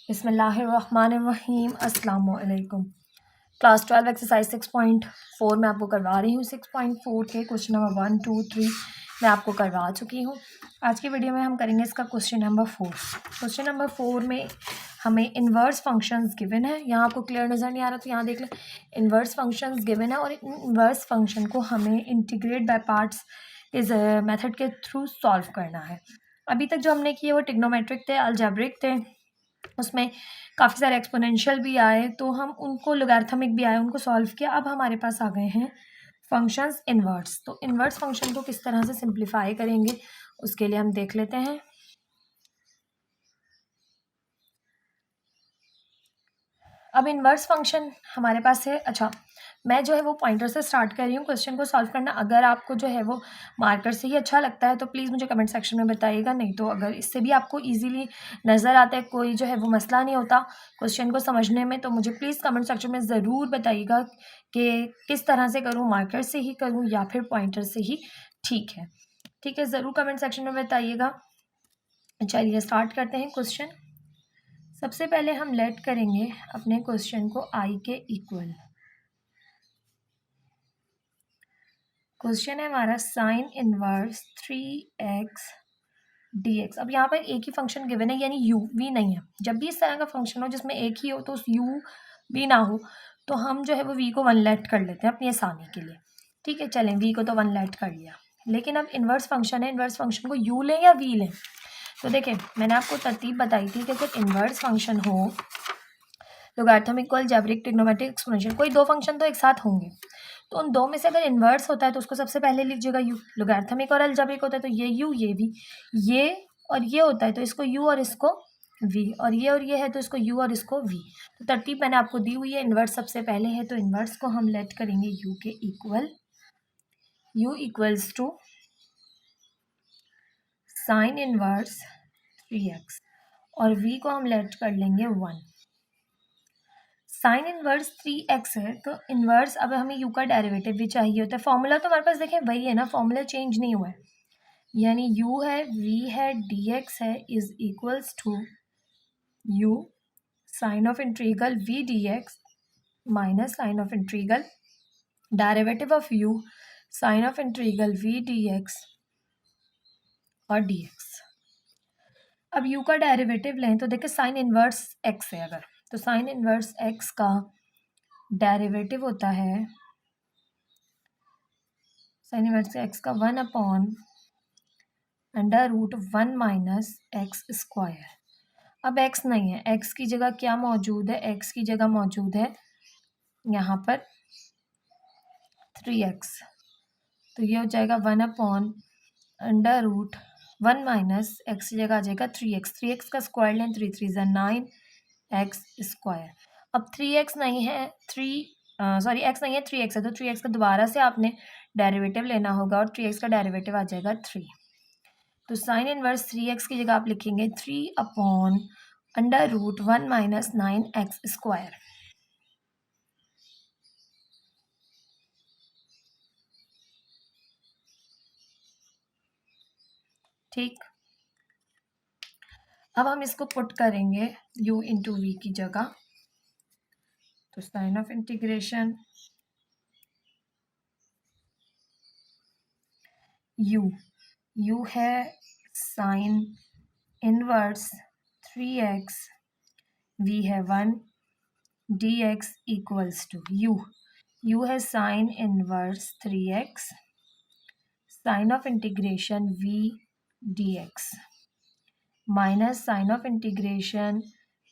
बिस्मिल्लाहिर्रहमानिर्रहीम अस्सलाम वालेकुम। क्लास 12 एक्सरसाइज 6.4 में आपको करवा रही हूँ। 6.4 के क्वेश्चन नंबर 1, 2, 3 मैं आपको करवा चुकी हूँ। आज की वीडियो में हम करेंगे इसका क्वेश्चन नंबर 4। क्वेश्चन नंबर 4 में हमें इन्वर्स फंक्शंस गिवन है। यहाँ आपको क्लियर नज़र नहीं आ रहा तो यहाँ देख लें। इन्वर्स फंक्शंस गिवन है और इन इन्वर्स फंक्शन को हमें इंटीग्रेट बाय पार्ट्स इस मेथड के थ्रू सॉल्व करना है। अभी तक जो हमने किए वो ट्रिग्नोमेट्रिक थे, अलजेब्रिक थे, उसमें काफ़ी सारे एक्सपोनेंशियल भी आए तो हम उनको लोगैरिथमिक भी आए उनको सॉल्व किया। अब हमारे पास आ गए हैं फंक्शंस इन्वर्स। तो इन्वर्स फंक्शन को किस तरह से सिंप्लीफाई करेंगे उसके लिए हम देख लेते हैं। अब इन्वर्स फंक्शन हमारे पास है। अच्छा, मैं जो है वो पॉइंटर से स्टार्ट कर रही हूँ क्वेश्चन को सॉल्व करना। अगर आपको जो है वो मार्कर से ही अच्छा लगता है तो प्लीज़ मुझे कमेंट सेक्शन में बताइएगा, नहीं तो अगर इससे भी आपको इजीली नज़र आता है, कोई जो है वो मसला नहीं होता क्वेश्चन को समझने में, तो मुझे प्लीज़ कमेंट सेक्शन में ज़रूर बताइएगा कि किस तरह से करूँ, मार्कर से ही करूँ या फिर पॉइंटर से ही। ठीक है, ज़रूर कमेंट सेक्शन में बताइएगा। चलिए स्टार्ट करते हैं क्वेश्चन। सबसे पहले हम लेट करेंगे अपने क्वेश्चन को आई के इक्वल। क्वेश्चन है हमारा साइन इनवर्स 3x dx। अब यहाँ पर एक ही फंक्शन गिवन है यानी u v नहीं है। जब भी इस तरह का फंक्शन हो जिसमें एक ही हो तो उस u v ना हो तो हम जो है वो v को 1 लेट कर लेते हैं अपनी आसानी के लिए। ठीक है, चलें v को तो 1 लेट कर लिया, लेकिन अब इन्वर्स फंक्शन है, इन्वर्स फंक्शन को u लें या v लें। तो देखें मैंने आपको तरतीब बताई थी कि अगर इन्वर्स फंक्शन हो लोगैरिथमिक, अलजेब्रिक, ट्रिग्नोमेट्रिक, एक्सपोनेंशियल, कोई दो फंक्शन तो एक साथ होंगे, तो उन दो में से अगर इन्वर्स होता है तो उसको सबसे पहले लीजिएगा u। लोगैरिथमिक और अलजेब्रिक होता है तो ये u ये v, ये और ये होता है तो इसको u और इसको v, और ये है तो इसको u और इसको v। तो तरतीब मैंने आपको दी हुई है। इन्वर्स सबसे पहले है तो इन्वर्स को हम लेट करेंगे u के equal, u equals to sine inverse 3x और v को हम लेट कर लेंगे 1। साइन इनवर्स 3x है तो इनवर्स, अब हमें u का डेरिवेटिव भी चाहिए होता है। फॉर्मूला तो हमारे पास देखें वही है ना, फॉर्मूला चेंज नहीं हुआ है, यानी u है, v है, dx है is equals to u sign of integral v dx minus sign of integral derivative of u sign of integral v dx और dx। अब u का डेरिवेटिव लें तो देखिए साइन इनवर्स x है, अगर तो साइन इनवर्स x का डेरिवेटिव होता है साइन इनवर्स एक्स का 1/√1 माइनस एक्स स्क्वायर। अब x नहीं है, x की जगह क्या मौजूद है, x की जगह मौजूद है यहाँ पर 3x, तो ये हो जाएगा 1/√1 माइनस एक्स की जगह आ जाएगा 3x। 3x का स्क्वायर लें, 3 3 ज़ा 9x स्क्वायर। अब 3x नहीं है, x नहीं है 3x है, तो 3x का दोबारा से आपने डेरिवेटिव लेना होगा और 3x का डेरिवेटिव आ जाएगा 3। तो साइन इनवर्स 3x की जगह आप लिखेंगे 3/√1 माइनस 9x स्क्वायर। ठीक, अब हम इसको पुट करेंगे u इंटू वी की जगह। तो साइन ऑफ इंटीग्रेशन u है साइन इनवर्स 3x, v है 1, dx इक्वल्स टू u है sine inverse 3x sign of integration v dx minus sign of integration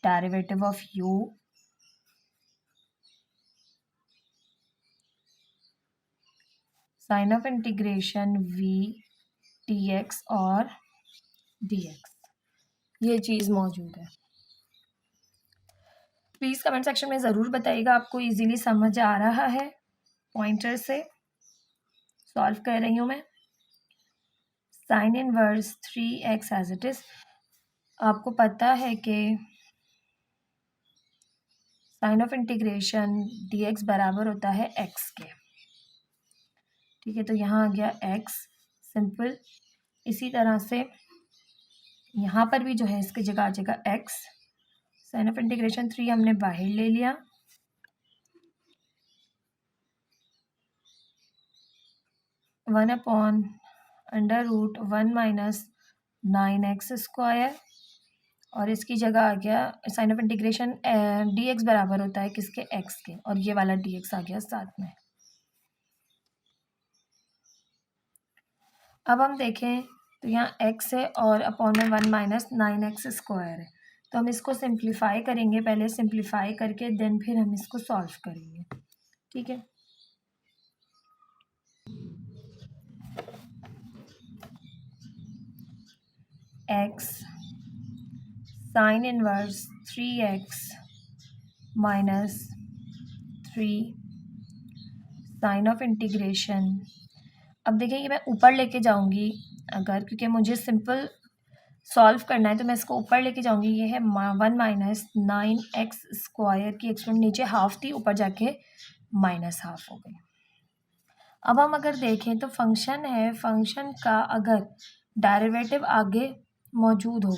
derivative of u sign of integration v dx और dx। ये चीज़ मौजूद है। Please comment section में ज़रूर बताइएगा आपको इजीली समझ आ रहा है। पॉइंटर से सॉल्व कर रही हूँ मैं। Sine inverse 3x as it is, आपको पता है कि साइन ऑफ इंटीग्रेशन dx बराबर होता है x के। ठीक है, तो यहाँ आ गया x सिंपल। इसी तरह से यहाँ पर भी जो है इसकी जगह आ जाएगा x साइन ऑफ इंटीग्रेशन 3 हमने बाहर ले लिया, one upon under root 1 minus 9x², और इसकी जगह आ गया साइन ऑफ इंटीग्रेशन dx बराबर होता है किसके, x के, और ये वाला dx आ गया साथ में। अब हम देखें तो यहाँ x है और अपॉन में 1 माइनस 9x² है, तो हम इसको सिंप्लीफाई करेंगे, पहले सिंप्लीफाई करके देन फिर हम इसको सॉल्व करेंगे। ठीक है, x sine inverse 3x minus 3 sign of integration. अब देखिए ये मैं ऊपर लेके जाऊंगी अगर, क्योंकि मुझे सिंपल सॉल्व करना है तो मैं इसको ऊपर लेके जाऊंगी। ये है 1 माइनस 9x² की एक्सपोनेंट नीचे हाफ थी, ऊपर जाके माइनस हाफ हो गई। अब हम अगर देखें तो फंक्शन है, फंक्शन का अगर डेरिवेटिव आगे मौजूद हो,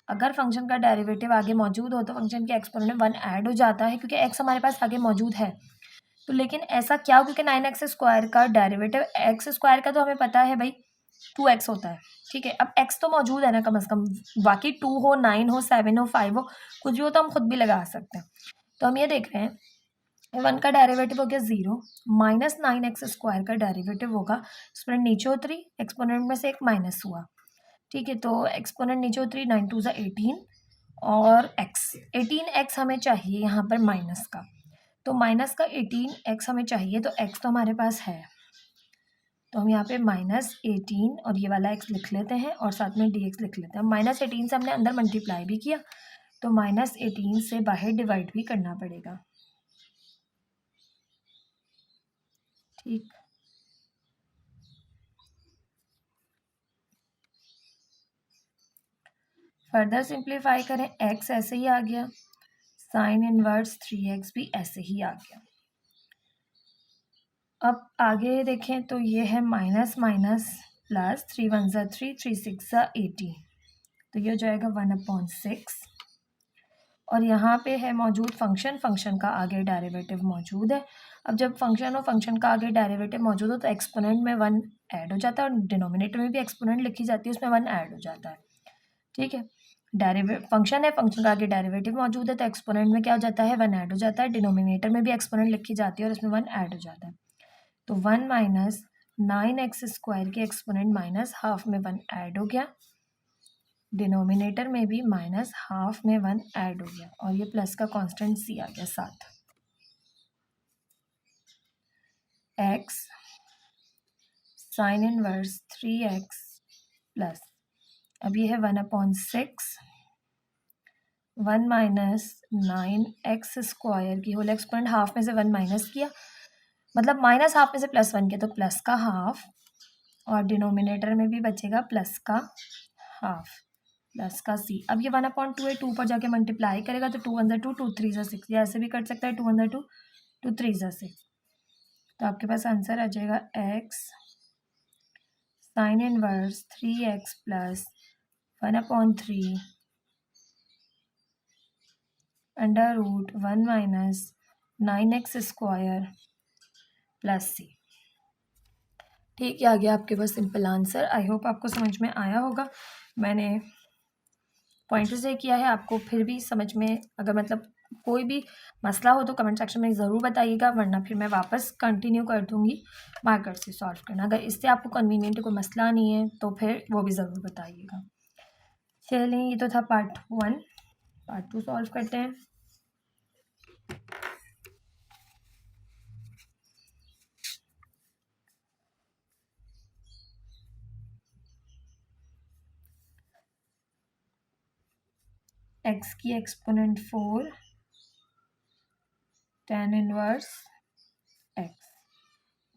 अगर फंक्शन का डेरिवेटिव आगे मौजूद हो तो फंक्शन के एक्सपोनेंट में 1 ऐड हो जाता है, क्योंकि x हमारे पास आगे मौजूद है। तो लेकिन ऐसा क्या, क्योंकि 9x² का डेरिवेटिव x² का तो हमें पता है भाई 2x होता है। ठीक है, अब x तो मौजूद है ना कम से कम, बाकी 2 हो, 9 हो, 7 हो, 5 हो, कुछ भी हो तो हम खुद भी लगा सकते हैं। तो हम ये देख रहे हैं 1 का डेरिवेटिव हो गया 0, माइनस 9x² का डेरिवेटिव होगा, एक्सपोनेंट नीचे उतरी, एक्सपोनेंट में से एक माइनस हुआ। ठीक है, तो एक्सपोनेंट नीचे उतरी, 9 2 ज़ा 18 और x 18x हमें चाहिए यहाँ पर माइनस का, तो माइनस का 18x हमें चाहिए, तो x तो हमारे पास है, तो हम यहाँ पे -18 और ये वाला x लिख लेते हैं और साथ में dx लिख लेते हैं। -18 से हमने अंदर मल्टीप्लाई भी किया, तो -18 से बाहर डिवाइड भी करना पड़ेगा। ठीक, फर्दर सिंप्लीफाई करें, x ऐसे ही आ गया, साइन इनवर्स 3x भी ऐसे ही आ गया। अब आगे देखें तो ये है माइनस माइनस प्लस, 3 1 ज़ा 3, 3 6 ज़ा 80, तो ये हो जाएगा 1/6, और यहाँ पे है मौजूद फंक्शन, फंक्शन का आगे डेरिवेटिव मौजूद है। अब जब फंक्शन हो, फंक्शन का आगे डेरिवेटिव मौजूद हो तो एक्सपोनेंट में 1 ऐड हो जाता है, और डिनोमिनेटर में भी एक्सपोनेंट लिखी जाती है, उसमें 1 ऐड हो जाता है। ठीक है, फंक्शन है, फंक्शन का आगे डेरिवेटिव मौजूद है, तो एक्सपोनेंट में क्या हो जाता है, 1 ऐड हो जाता है, डिनोमिनेटर में भी एक्सपोनेंट लिखी जाती है और उसमें 1 ऐड हो जाता है। तो 1 माइनस 9x² के एक्सपोनेंट माइनस हाफ में 1 ऐड हो गया, डिनोमिनेटर में भी माइनस हाफ में 1 ऐड हो गया, और ये प्लस का कांस्टेंट c आ गया साथ। x sine inverse 3x plus, अब ये है 1/6, 1 माइनस 9x² की होल एक्सपोनेंट, हाफ में से 1 माइनस किया, मतलब माइनस हाफ में से प्लस 1 किया, तो प्लस का हाफ, और डिनोमिनेटर में भी बचेगा प्लस का हाफ, प्लस का c। अब ये 1/2 है, 2 पर जाके मल्टीप्लाई करेगा तो 2 1 ज़ा 2, 2 3 ज़ा 6, या ऐसे भी कर सकता है 2 1 ज़ा 2, 2 3 ज़ा 6, तो आपके पास आंसर आ जाएगा x sine inverse 3x plus 1/3 under root 1 minus 9x² plus c। ठीक है, आ गया आपके पास सिंपल आंसर। आई होप आपको समझ में आया होगा। मैंने पॉइंटर से किया है, आपको फिर भी समझ में अगर मतलब कोई भी मसला हो तो कमेंट सेक्शन में ज़रूर बताइएगा, वरना फिर मैं वापस कंटिन्यू कर दूँगी मार्कर से सॉल्व करना। अगर इससे आपको कन्वीनियंट कोई मसला नहीं है तो फिर वो भी ज़रूर बताइएगा। चलिए, ये तो था पार्ट 1, पार्ट 2 सॉल्व करते हैं। x की exponent 4 tan inverse x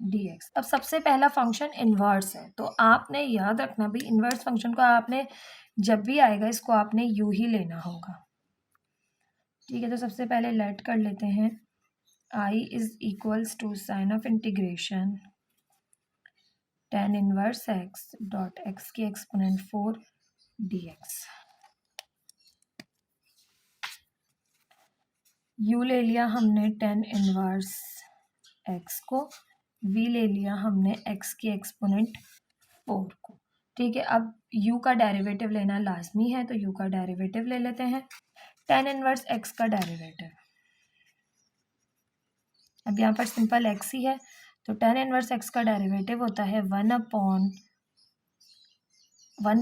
dx। अब सबसे पहला फंक्शन इन्वर्स है, तो आपने याद रखना भी इन्वर्स फंक्शन को आपने जब भी आएगा इसको आपने यूं ही लेना होगा। ठीक है, तो सबसे पहले लेट कर लेते हैं i is equals to sign of integration tan inverse x dot x की एक्सपोनेंट 4 dx। u ले लिया हमने tan इनवर्स x को, v ले लिया हमने x की एक्सपोनेंट 4 को। ठीक है, अब u का डेरिवेटिव लेना लाजमी है, तो u का डेरिवेटिव ले लेते हैं। tan इनवर्स x का डेरिवेटिव, अब यहाँ पर सिंपल x ही है, तो tan इनवर्स x का डेरिवेटिव होता है 1/1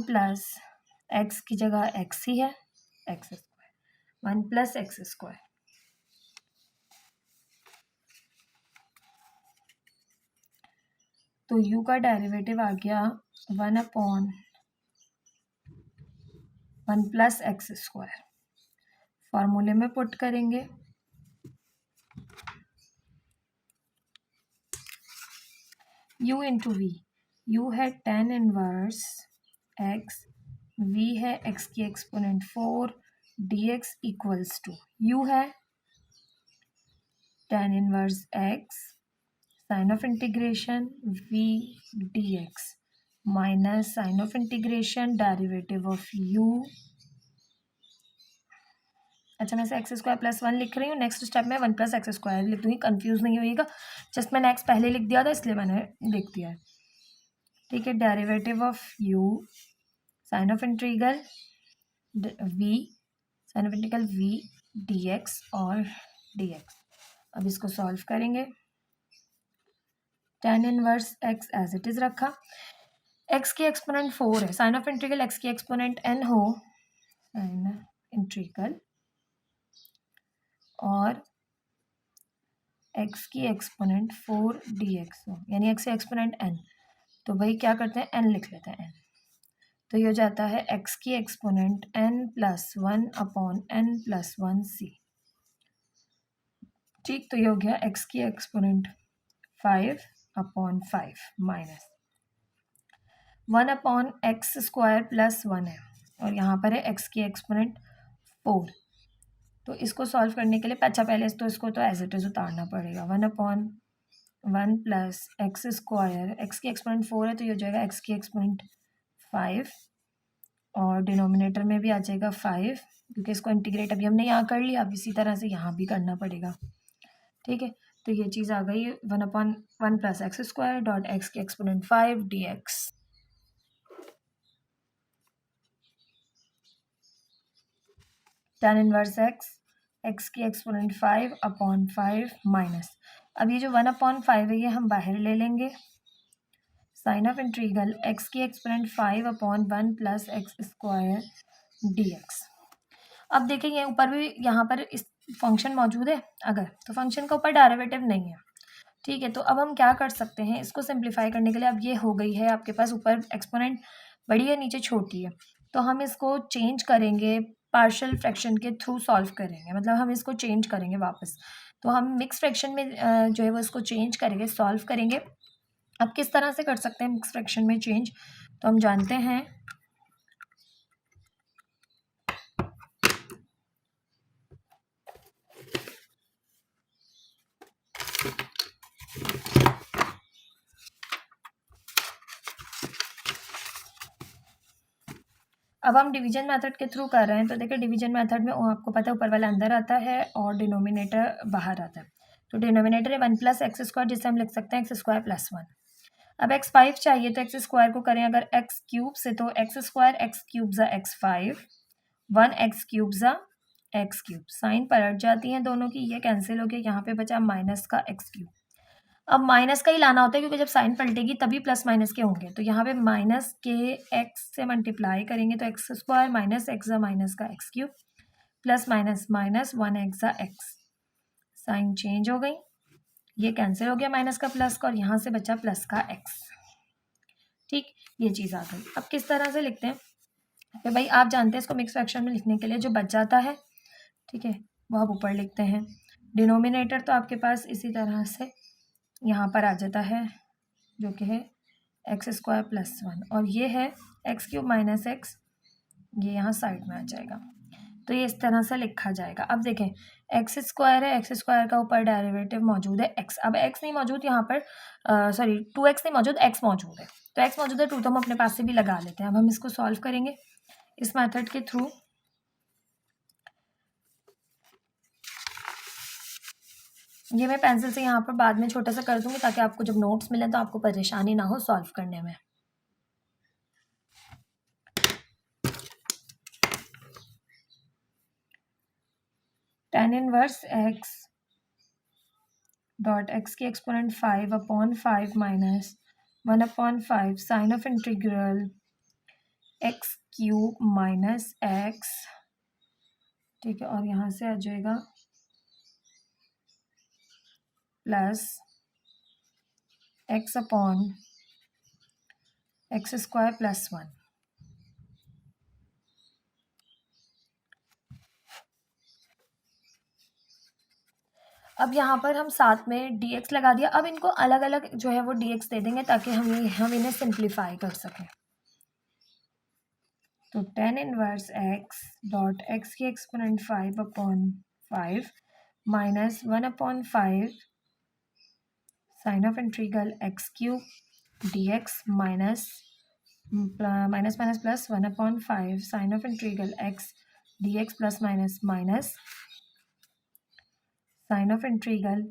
प्लस x की जगह x ही है, x square 1 plus x square. तो u का डेरिवेटिव आ गया 1/1 प्लस x स्क्वायर। फॉर्मूले में पुट करेंगे, u इंटू वी, u है tan इनवर्स x, v है x की exponent 4 dx equals to, u है tan inverse x sign of integration v dx minus sign of integration derivative of u। अच्छा, मैं इसे एक्स स्क्वायर प्लस 1 लिख रही हूँ, नेक्स्ट स्टेप में 1 प्लस एक्स स्क्वायर लिख दूँगी, कंफ्यूज नहीं होइएगा, जस्ट मैंने एक्स पहले लिख दिया था इसलिए मैंने लिख दिया है। ठीक है, derivative of u sign of integral v, sign of integral v dx और dx। अब इसको सॉल्व करेंगे, tan inverse x as it is रखा, x की एक्सपोनेंट 4 है, साइन ऑफ इंटीग्रल x की एक्सपोनेंट n हो, साइन इंटीग्रल और x की एक्सपोनेंट 4 dx हो, यानी x की एक्सपोनेंट n, तो भाई क्या करते हैं n लिख लेते हैं n, तो ये हो जाता है x की exponent n plus 1 upon n plus 1 c। ठीक, तो ये हो गया x की exponent 5 upon 5 minus 1 upon x square plus 1 है, और यहाँ पर है x की एक्सपोनेंट 4। तो इसको सॉल्व करने के लिए अच्छा पहले तो इसको तो एज इट इज उतारना पड़ेगा, 1 upon 1 plus x square, x की एक्सपोनेंट 4 है तो ये हो जाएगा x की एक्सपोनेंट 5, और डिनोमिनेटर में भी आ जाएगा 5, क्योंकि इसको इंटीग्रेट अभी हमने यहाँ कर लिया, अब इसी तरह से यहाँ भी करना पड़ेगा। ठीक है, तो ये चीज़ आ गई 1 upon 1 plus x square dot x की exponent 5 dx। tan inverse x की एक्सपोनेंट 5 अपॉन 5 माइनस, अब ये जो 1 अपॉन 5 है ये हम बाहर ले लेंगे, साइन ऑफ इंटीग्रल x की exponent 5 upon 1 plus x square dx। अब देखेंगे ऊपर भी यहाँ पर इस फंक्शन मौजूद है, अगर तो फंक्शन का ऊपर डेरिवेटिव नहीं है। ठीक है, तो अब हम क्या कर सकते हैं, इसको सिंप्लीफाई करने के लिए, अब ये हो गई है आपके पास ऊपर एक्सपोनेंट बड़ी है नीचे छोटी है, तो हम इसको चेंज करेंगे, पार्शियल फ्रैक्शन के थ्रू सॉल्व करेंगे, मतलब हम इसको चेंज करेंगे वापस, तो हम मिक्स फ्रैक्शन में जो है वो इसको चेंज करेंगे, सॉल्व करेंगे। अब किस तरह से कर सकते हैं मिक्स फ्रैक्शन में चेंज, तो हम जानते हैं अब हम डिवीजन मेथड के थ्रू कर रहे हैं, तो देखिए डिवीजन मेथड में आपको पता है ऊपर वाला अंदर आता है और डिनोमिनेटर बाहर आता है, तो डिनोमिनेटर है 1 प्लस एक्स स्क्वायर, जिसे हम लिख सकते हैं एक्स स्क्वायर प्लस 1। अब एक्स 5 चाहिए तो एक्स स्क्वायर को करें अगर एक्स क्यूब से, तो एक्स स्क्वायर एक्स क्यूब ज़ा एक्स 5, 1 एक्स क्यूब ज़ा एक्स क्यूब, साइन पलट जाती हैं दोनों की, ये कैंसिल हो गया, यहाँ पे बचा माइनस का एक्स क्यूब। अब माइनस का ही लाना होता है क्योंकि जब साइन पलटेगी तभी प्लस माइनस के होंगे, तो यहाँ पे माइनस के एक्स से मल्टीप्लाई करेंगे तो x square minus x minus का x cube plus minus minus 1 x x, sign change हो गई, ये कैंसिल हो गया माइनस का प्लस का, और यहाँ से बचा प्लस का एक्स। ठीक, ये चीज़ आ गई। अब किस तरह से लिखते हैं, तो भाई आप जानते हैं इसको मिक्स फ्रैक्शन में लिखने के लिए जो बच जाता है, ठीक है, वो आप ऊपर लिखते हैं, डिनोमिनेटर तो आपके पास इसी तरह से यहाँ पर आ जाता है जो कि है एक्स स्क्वायर प्लस 1, और ये है एक्स क्यूब माइनस एक्स, ये यहाँ साइड में आ जाएगा, तो ये इस तरह से लिखा जाएगा। अब देखें एक्स स्क्वायर है, एक्स स्क्वायर का ऊपर डेरिवेटिव मौजूद है एक्स, अब एक्स नहीं मौजूद यहाँ पर, सॉरी 2x नहीं मौजूद, एक्स मौजूद है, तो एक्स मौजूद है 2 तो हम अपने पास से भी लगा लेते हैं। अब हम इसको सॉल्व करेंगे इस मेथड के थ्रू, ये मैं पेंसिल से यहाँ पर बाद में छोटा सा कर दूँगी ताकि आपको जब नोट्स मिलें तो आपको परेशानी ना हो सॉल्व करने में। tan inverse x dot x की exponent 5/5 minus 1/5 sign of integral x cube minus x, ठीक है, और यहाँ से आ जाएगा plus x upon x square plus 1। अब यहाँ पर हम साथ में dx लगा दिया। अब इनको अलग अलग जो है वो dx दे देंगे ताकि हम इन्हें सिंप्लीफाई कर सकें। तो tan inverse x dot x की exponent 5/5 minus 1/5 sign of integral x cube dx minus minus minus plus 1/5 sign of integral x dx plus minus minus sign of integral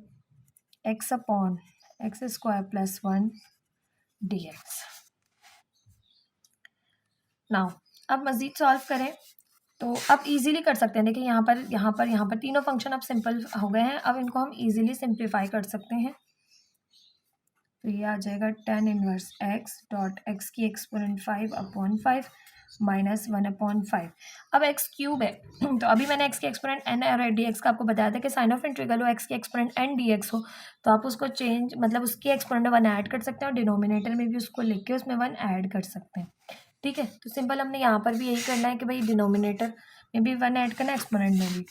x upon x square plus 1 dx। Now अब मज़ीद solve करें तो अब easily कर सकते हैं। देखिए यहाँ पर तीनों फंक्शन अब सिंपल हो गए हैं। अब इनको हम इजीली सिंप्लीफाई कर सकते हैं। तो ये आ जाएगा tan inverse x dot x की एक्सपोनेंट 5/5 माइनस 1/5। अब x क्यूब है तो अभी मैंने x की एक्सपोनेंट n और dx का आपको बताया था कि साइन ऑफ इंटीग्रल हो x की एक्सपोनेंट n dx हो तो आप उसको चेंज मतलब उसकी एक्सपोनेंट 1 ऐड कर सकते हैं और डिनोमिनेटर में भी उसको लिख के उसमें 1 ऐड कर सकते हैं। ठीक है, तो सिंपल हमने यहाँ पर भी यही करना है कि भाई डिनोमिनेटर में भी 1 ऐड करना है, एक्सपोनेंट में भी।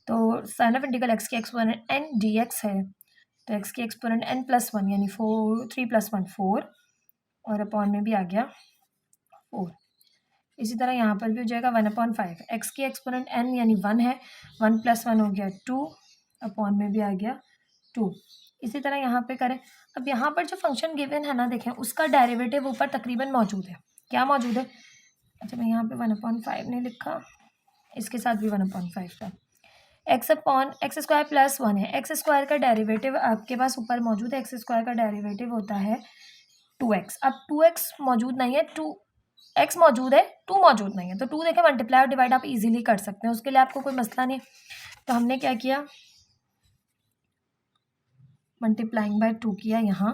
तो साइन ऑफ इंटीग्रल x की एक्सपोनेंट n dx है तो x की एक्सपोनेंट n प्लस 1 यानी 3 + 1 4 और अपॉन में भी आ गया 4। इसी तरह यहाँ पर भी हो जाएगा 1/5 x की एक्सपोनेंट n यानी 1 है, 1 + 1 हो गया 2 अपॉन में भी आ गया 2। इसी तरह यहाँ पे करें। अब यहाँ पर जो फंक्शन गिवन है ना, देखें उसका डेरिवेटिव ऊपर तकरीबन मौजूद है। क्या मौजूद है? अच्छा मैं यहाँ पे 1/5 नहीं लिखा, इसके साथ भी 1/5 था। x upon x square plus 1 है। एक्स स्क्वायर का डेरिवेटिव आपके पास ऊपर मौजूद है। एक्स स्क्वायर का डेरिवेटिव होता है 2x। अब 2x मौजूद नहीं है, 2x मौजूद है, 2 मौजूद नहीं है। तो 2 देखें मल्टीप्लाई और डिवाइड आप इजीली कर सकते हैं, उसके लिए आपको कोई मसला नहीं। तो हमने क्या किया, मल्टीप्लाइंग बाय 2 किया यहाँ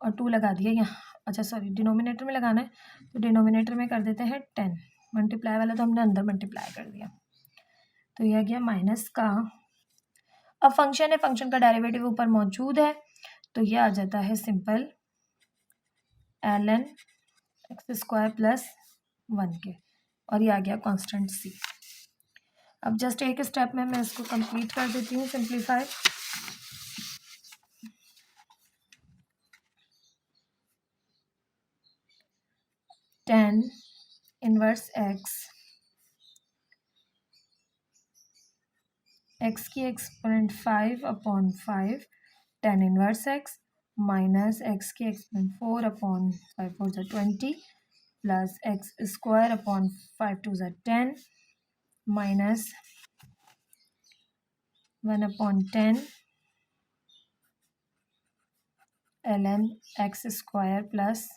और 2 लगा दिया यहाँ। अच्छा सॉरी, डिनोमिनेटर में लगाना है तो डिनोमिनेटर में कर देते हैं 10। मल्टीप्लाई वाला तो हमने अंदर मल्टीप्लाई कर दिया तो यह गया माइनस का। अब फंक्शन है, फंक्शन का डेरिवेटिव ऊपर मौजूद है तो ये आ जाता है simple ln x square plus 1 के और ये आ गया कांस्टेंट c। अब जस्ट एक स्टेप में मैं इसको कंप्लीट कर देती हूँ सिंप्लीफाई। tan इनवर्स x की exponent 5/5 tan inverse x minus x की exponent 4/5 4 = 20 plus x square upon 5 2 = 10 minus 1/10 ln x square plus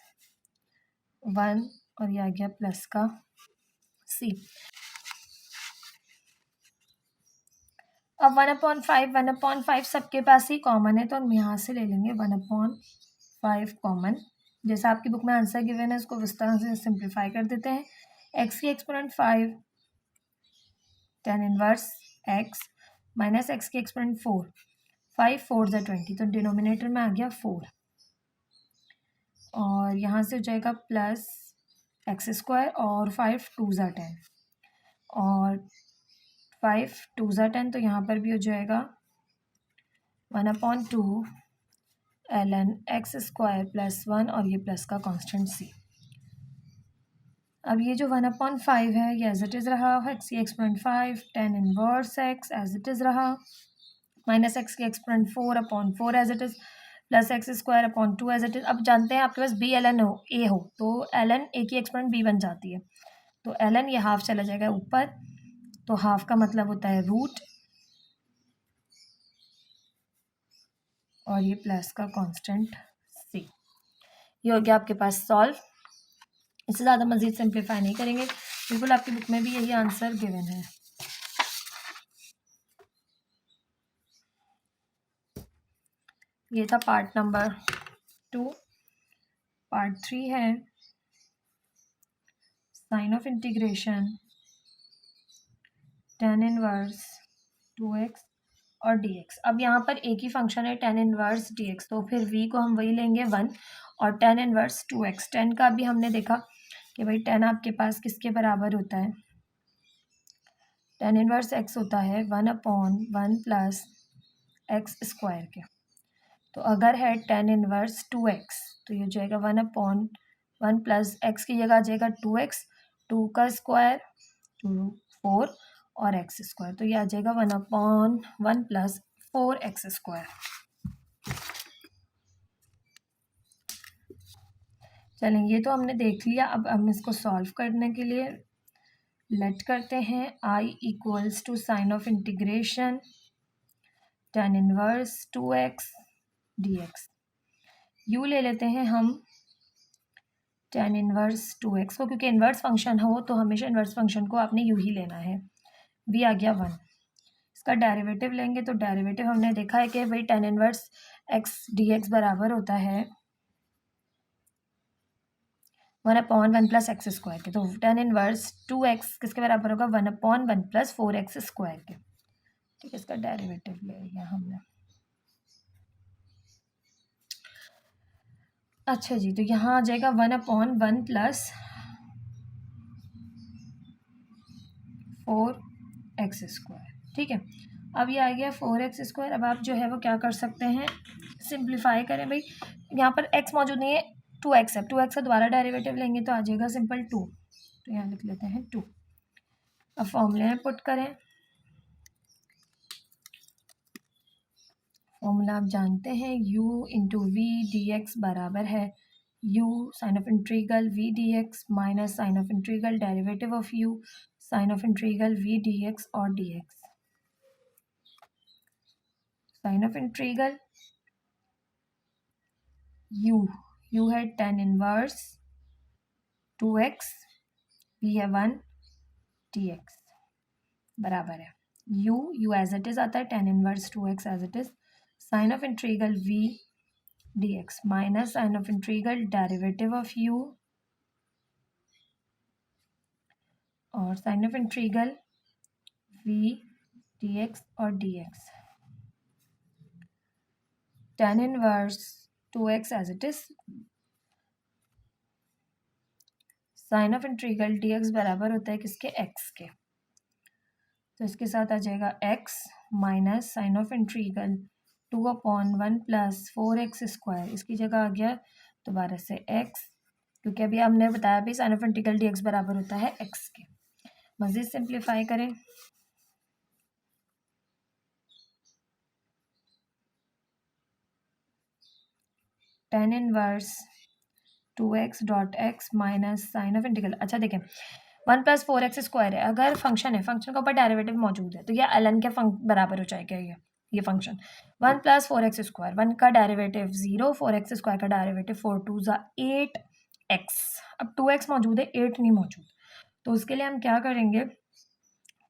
1 और ये आ गया प्लस का c। अब 1/5 सबके पास ही कॉमन है तो हम यहाँ से ले लेंगे 1/5 कॉमन। जैसा आपकी बुक में आंसर गिवन है उसको इस तरह से सिंप्लीफाई कर देते हैं। x की exponent 5 tan inverse x minus x की एक्सपोनेंट 4 5 4 = 20 तो डिनोमिनेटर में आ गया 4 और यहाँ से हो जाएगा प्लस x स्क्वायर और 5 2 = 10 और 5 2 = 10 तो यहाँ पर भी हो जाएगा 1/2 ln x स्क्वायर प्लस 1 और ये प्लस का कांस्टेंट c। अब ये जो 1/5 है ये एज इट इज़ रहा, x की exponent 5 tan inverse x as it is रहा माइनस x की exponent 4/4 as it is plus x square upon 2 as it is. अब जानते हैं आपके पास b ln हो a हो तो ln a की एक्सपोनेंट b बन जाती है तो ln ये हाफ चला जाएगा ऊपर तो हाफ का मतलब होता है रूट और ये प्लस का कांस्टेंट c। ये हो गया आपके पास सॉल्व। इससे ज़्यादा मज़ीद सिंप्लीफाई नहीं करेंगे, बिल्कुल आपकी बुक में भी यही आंसर गिवन है। ये था पार्ट नंबर 2। पार्ट 3 है sign of integration tan inverse 2x और dx। अब यहाँ पर एक ही फंक्शन है tan इनवर्स dx, तो फिर v को हम वही लेंगे 1 और tan इनवर्स 2x। tan का भी हमने देखा कि भाई tan आपके पास किसके बराबर होता है, tan इनवर्स x होता है 1/1 प्लस एक्स स्क्वायर के। तो अगर है tan इनवर्स 2x तो ये हो जाएगा 1/1 प्लस एक्स की जगह आ जाएगा 2x, 2 का स्क्वायर 2 4 और एक्स स्क्वायर, तो ये आ जाएगा 1/1 प्लस 4x स्क्वायर। चलें, ये तो हमने देख लिया। अब हम इसको सॉल्व करने के लिए लेट करते हैं i equals to sign of integration tan inverse 2x dx। u ले लेते हैं हम tan इनवर्स 2x को, क्योंकि इन्वर्स फंक्शन हो तो हमेशा इन्वर्स फंक्शन को आपने यू ही लेना है। v आ गया 1। इसका डेरिवेटिव लेंगे तो डेरिवेटिव हमने देखा है कि भाई tan इनवर्स x dx बराबर होता है 1/1 प्लस एक्स स्क्वायर के। तो tan इनवर्स 2x किसके बराबर होगा 1/1 प्लस 4x स्क्वायर के। ठीक है, इसका डेरिवेटिव ले लिया हमने। अच्छा जी, तो यहाँ आ जाएगा 1/1 प्लस 4x स्क्वायर। ठीक है, अब ये आ गया 4x स्क्वायर। अब आप जो है वो क्या कर सकते हैं, सिंप्लीफाई करें। भाई यहाँ पर x मौजूद नहीं है, 2x है, 2x का दोबारा डेरिवेटिव लेंगे तो आ जाएगा सिंपल 2। तो यहाँ लिख लेते हैं 2। अब फॉर्मूले में पुट करें। फॉर्मूला आप जानते हैं, u into v d x बराबर है u sign of integral v d x minus sign of integral derivative of u sign of integral v d x और d x. Sign of integral u है tan inverse 2x, v है 1 dx बराबर है u as it is आता है tan inverse 2x as it is sign of integral v dx minus sign of integral derivative of u और sign of integral v dx और dx। tan inverse 2x as it is sign of integral dx बराबर होता है किसके, x के। तो इसके साथ आ जाएगा x minus sign of integral 2/1 plus 4x square. इसकी जगह आ गया दोबारा से x, क्योंकि अभी हमने बताया भी साइन ऑफ इंटीग्रल dx बराबर होता है x के। मज़ीद सिंप्लीफाई करें। tan inverse 2x dot x minus sign of integral. अच्छा देखें, 1 प्लस 4x स्क्वायर है, अगर फंक्शन है, फंक्शन के ऊपर डेरिवेटिव मौजूद है, तो यह ln के बराबर हो जाएगा। ये फंक्शन 1 प्लस 4x स्क्वायर, 1 का डेरिवेटिव 0, 4x स्क्वायर का डेरिवेटिव 4 2 ज़ा 8x। अब 2x मौजूद है, 8 नहीं मौजूद, तो उसके लिए हम क्या करेंगे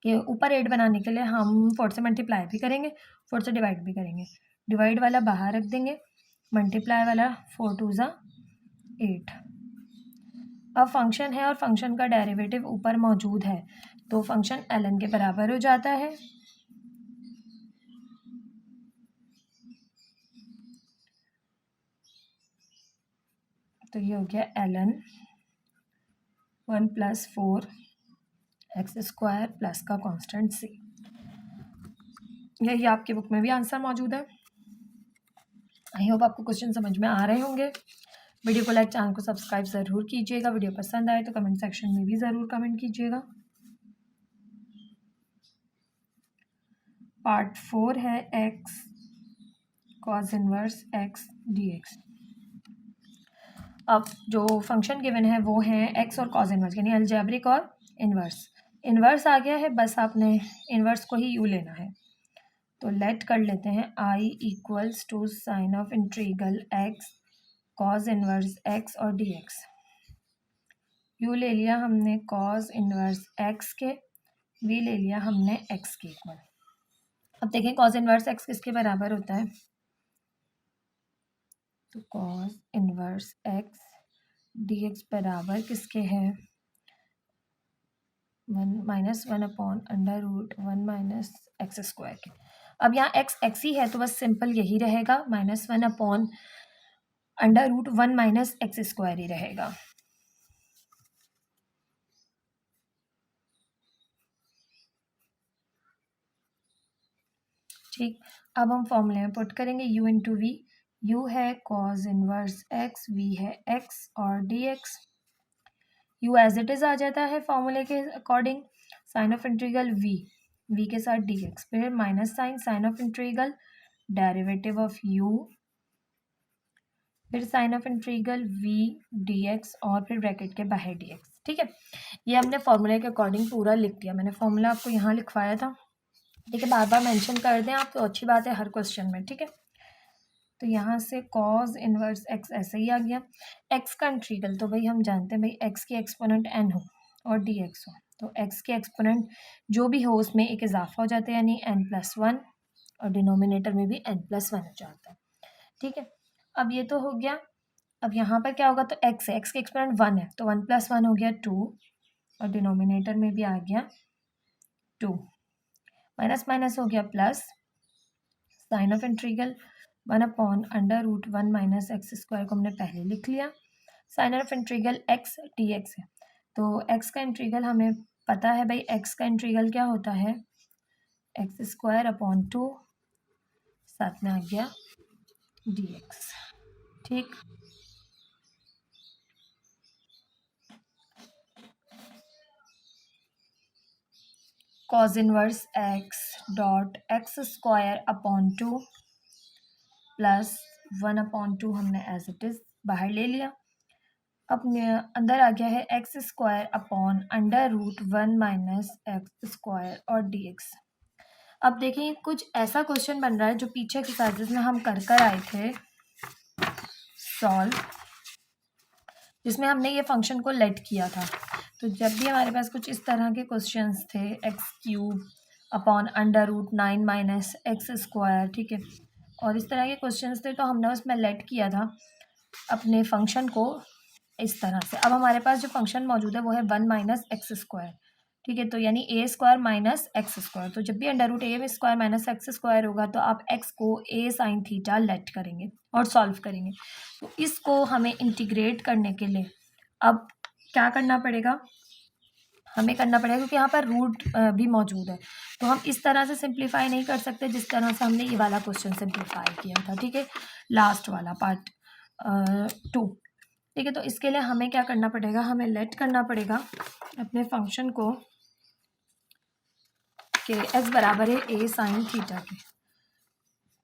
कि ऊपर 8 बनाने के लिए हम 4 से मल्टीप्लाई भी करेंगे, 4 से डिवाइड भी करेंगे। डिवाइड वाला बाहर रख देंगे, मल्टीप्लाई वाला 4 2 ज़ा 8। अब फंक्शन है और फंक्शन का डेरिवेटिव ऊपर मौजूद है, तो फंक्शन ln के बराबर हो जाता है। तो ये हो गया ln 1 plus 4x square plus का कांस्टेंट c। यही आपकी बुक में भी आंसर मौजूद है। आई होप आपको क्वेश्चन समझ में आ रहे होंगे। वीडियो को लाइक, चैनल को सब्सक्राइब ज़रूर कीजिएगा। वीडियो पसंद आए तो कमेंट सेक्शन में भी ज़रूर कमेंट कीजिएगा। पार्ट 4 है x cos inverse x dx। अब जो फंक्शन गिवन है वो है x और cos इनवर्स, यानी अलजेब्रिक और इनवर्स। इनवर्स आ गया है, बस आपने इनवर्स को ही u लेना है। तो लेट कर लेते हैं I equals to sign of integral x cos inverse x और डी एक्स। यू ले लिया हमने कॉज इनवर्स एक्स के, वी ले लिया हमने एक्स के इक्वल। अब देखें कॉज इनवर्स एक्स किसके बराबर होता है, तो cause inverse x D x बराबर किसके है, 1 - 1/√1 - x²। अब यहाँ x x ही है तो बस सिंपल यही रहेगा, -1/√1 - x² ही रहेगा। ठीक, अब हम फॉर्मूले में पुट करेंगे u इंटू वी। u है कॉज इनवर्स x, v है x और dx। u as it is आ जाता है फॉर्मूले के according, sign of integral v के साथ dx, फिर minus sign of integral derivative of u, फिर sign of integral v dx और फिर ब्रैकेट के बाहर dx। ठीक है, ये हमने फॉर्मूले के अकॉर्डिंग पूरा लिख दिया। मैंने फॉर्मूला आपको यहाँ लिखवाया था, ठीक है, बार बार मेंशन कर दें आप तो अच्छी बात है हर क्वेश्चन में। ठीक है, तो यहाँ से कॉज इनवर्स एक्स ऐसे ही आ गया। एक्स का इंट्रीगल तो भाई हम जानते हैं भाई एक्स की एक्सपोनेंट एन हो और डी एक्स हो, तो एक्स के एक्सपोनेंट जो भी हो उसमें एक इजाफा हो जाता है यानी n+1 और डिनोमिनेटर में भी n+1 हो जाता है। ठीक है, अब ये तो हो गया। अब यहाँ पर क्या होगा, तो एक्स है, एक्स के एक्सपोनेंट 1 है तो 1+1 हो गया 2 और डिनोमिनेटर में भी आ गया 2, माइनस माइनस हो गया plus, sign of integral 1/√1 - x² को हमने पहले लिख लिया। Sign of integral x dx है, तो x का इंट्रीगल हमें पता है भाई, x का इंट्रीगल क्या होता है, x²/2, साथ में आ गया dx। ठीक, cause inverse x dot x²/2 plus 1/2 हमने एज इट इज बाहर ले लिया। अब अंदर आ गया है x²/√1 - x² और dx। अब देखिए कुछ ऐसा क्वेश्चन बन रहा है जो पीछे एक्सरसाइजेस में हम कर आए थे सॉल्व, जिसमें हमने ये फंक्शन को लेट किया था। तो जब भी हमारे पास कुछ इस तरह के क्वेश्चंस थे x³/√9 - x², ठीक है, और इस तरह के क्वेश्चंस थे तो हमने उसमें लेट किया था अपने फंक्शन को इस तरह से। अब हमारे पास जो फंक्शन मौजूद है वो है 1 - x², ठीक है, तो यानी a² - x²। तो जब भी √a² - x² होगा तो आप x को a sin थीटा लेट करेंगे और सॉल्व करेंगे। तो इसको हमें इंटीग्रेट करने के लिए अब क्या करना पड़ेगा, हमें करना पड़ेगा क्योंकि यहाँ पर रूट भी मौजूद है, तो हम इस तरह से सिंप्लीफाई नहीं कर सकते जिस तरह से हमने ये वाला क्वेश्चन सिंप्लीफाई किया था। ठीक है, लास्ट वाला पार्ट 2। ठीक है, तो इसके लिए हमें क्या करना पड़ेगा, हमें लेट करना पड़ेगा अपने फंक्शन को कि x बराबर है a sin थीटा के।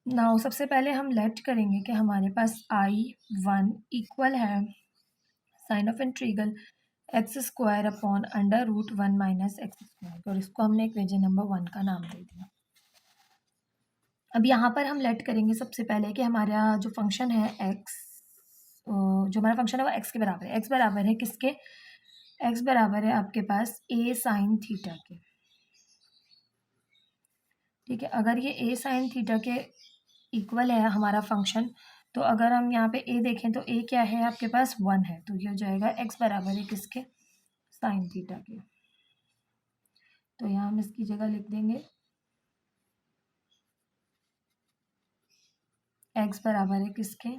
नाउ सबसे पहले हम लेट करेंगे कि हमारे पास I1 इक्वल है sign of integral x²/√1 - x², और इसको हमने इक्वेशन नंबर 1 का नाम दे दिया। अब यहाँ पर हम लेट करेंगे सबसे पहले कि हमारा जो फंक्शन है x, जो हमारा फंक्शन है वो x के बराबर है। x बराबर है किसके, x बराबर है आपके पास a sin थीटा के। ठीक है, अगर ये a sin थीटा के इक्वल है हमारा फंक्शन, तो अगर हम यहाँ पे a देखें तो a क्या है आपके पास 1 है, तो ये हो जाएगा x बराबर है किसके, साइन थीटा के। तो यहाँ हम इसकी जगह लिख देंगे x बराबर है किसके,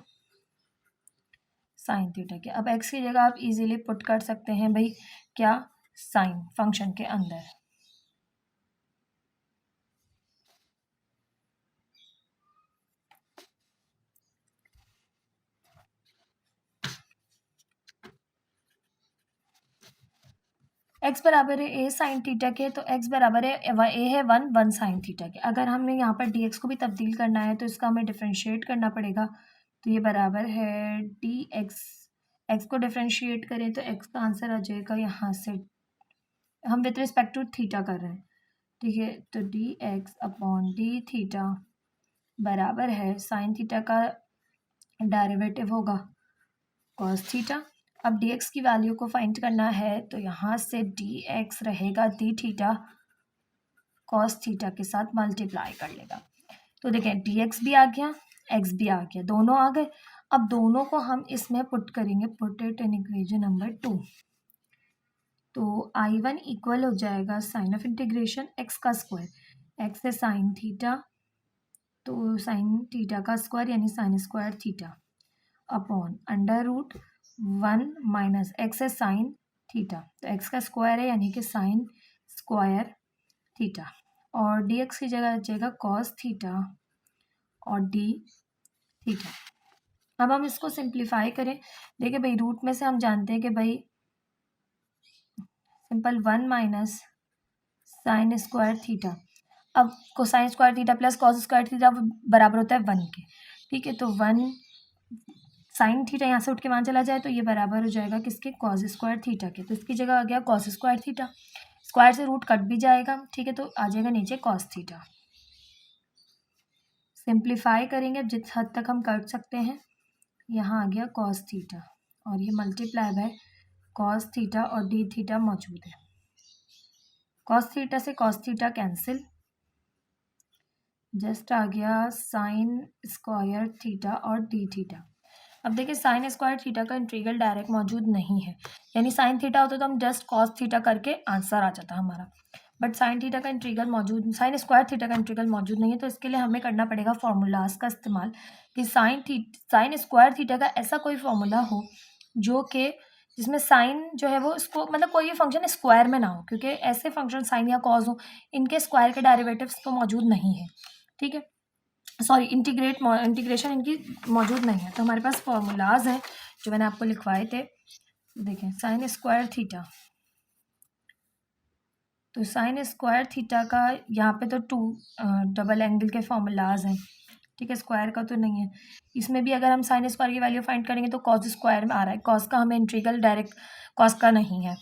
साइन थीटा के। अब x की जगह आप इजीली पुट कर सकते हैं भाई क्या, साइन फंक्शन के अंदर। x बराबर है a साइन थीटा के, तो x बराबर है a है 1 साइन थीटा के। अगर हमने यहाँ पर dx को भी तब्दील करना है तो इसका हमें डिफ्रेंशिएट करना पड़ेगा, तो ये बराबर है dx, x को डिफ्रेंशिएट करें तो x का आंसर आ जाएगा यहाँ से, हम विद रिस्पेक्ट टू थीटा कर रहे हैं, ठीक है, तो D x upon D theta बराबर है साइन थीटा का डेरिवेटिव होगा कॉस थीटा। अब डी एक्स की वैल्यू को फाइंड करना है, तो यहाँ से डी एक्स रहेगा डी थीटा कॉस थीटा के साथ मल्टीप्लाई कर लेगा। तो देखें डी एक्स भी आ गया, एक्स भी आ गया, दोनों आ गए। अब दोनों को हम इसमें पुट करेंगे, put it in equation number 2। तो I1 इक्वल हो जाएगा साइन ऑफ इंटीग्रेशन एक्स का स्क्वायर, एक्स है साइन थीटा, तो साइन थीटा का स्क्वायर यानी sine square theta upon under root 1 minus x है साइन थीटा, तो एक्स का स्क्वायर है यानी कि साइन स्क्वायर थीटा, और डी एक्स की जगह आ जाएगा कॉस थीटा और डी थीटा। अब हम इसको सिंप्लीफाई करें, देखिए भाई रूट में से हम जानते हैं कि भाई simple 1 minus sine square theta, अब cosine square theta plus cos square theta बराबर होता है 1 के। ठीक है, तो 1 साइन थीटा यहाँ से उठ के वहाँ चला जाए तो ये बराबर हो जाएगा किसके, कॉस स्क्वायर थीटा के। तो इसकी जगह आ गया कॉस स्क्वायर थीटा, स्क्वायर से रूट कट भी जाएगा। ठीक है, तो आ जाएगा नीचे कॉस थीटा। सिंप्लीफाई करेंगे अब जिस हद तक हम कर सकते हैं, यहाँ आ गया कॉस थीटा और ये मल्टीप्लाई बाय कॉस थीटा और डी थीटा मौजूद है। कॉस थीटा से कॉस थीटा कैंसिल, जस्ट आ गया साइन स्क्वायर थीटा और डी थीटा। अब देखिए साइन स्क्वायर थीटा का इंटीग्रल डायरेक्ट मौजूद नहीं है, यानी साइन थीटा होता तो हम जस्ट कॉस थीटा करके आंसर आ जाता हमारा, बट साइन थीटा का इंटीग्रल मौजूद, साइन स्क्वायर थीटा का इंटीग्रल मौजूद नहीं है। तो इसके लिए हमें करना पड़ेगा फॉर्मूलाज का इस्तेमाल कि साइन स्क्वायर थीटा का ऐसा कोई फॉर्मूला हो जो कि जिसमें साइन जो है वो इसको मतलब कोई भी फंक्शन स्क्वायर में ना हो, क्योंकि ऐसे फंक्शन साइन या कॉस हो इनके स्क्वायर के डेरिवेटिव्स तो मौजूद नहीं है। ठीक है, सॉरी इंटीग्रेशन इनकी मौजूद नहीं है। तो हमारे पास फॉर्मूलाज हैं जो मैंने आपको लिखवाए थे। देखें साइन स्क्वायर थीटा, तो साइन स्क्वायर थीटा का यहाँ पे तो 2 डबल एंगल के फॉर्मूलाज हैं। ठीक है, स्क्वायर का तो नहीं है। इसमें भी अगर हम साइन स्क्वायर की वैल्यू फाइंड करेंगे तो कॉस स्क्वायर में आ रहा है, कॉस का हमें इंटीग्रल डायरेक्ट कॉस का नहीं है।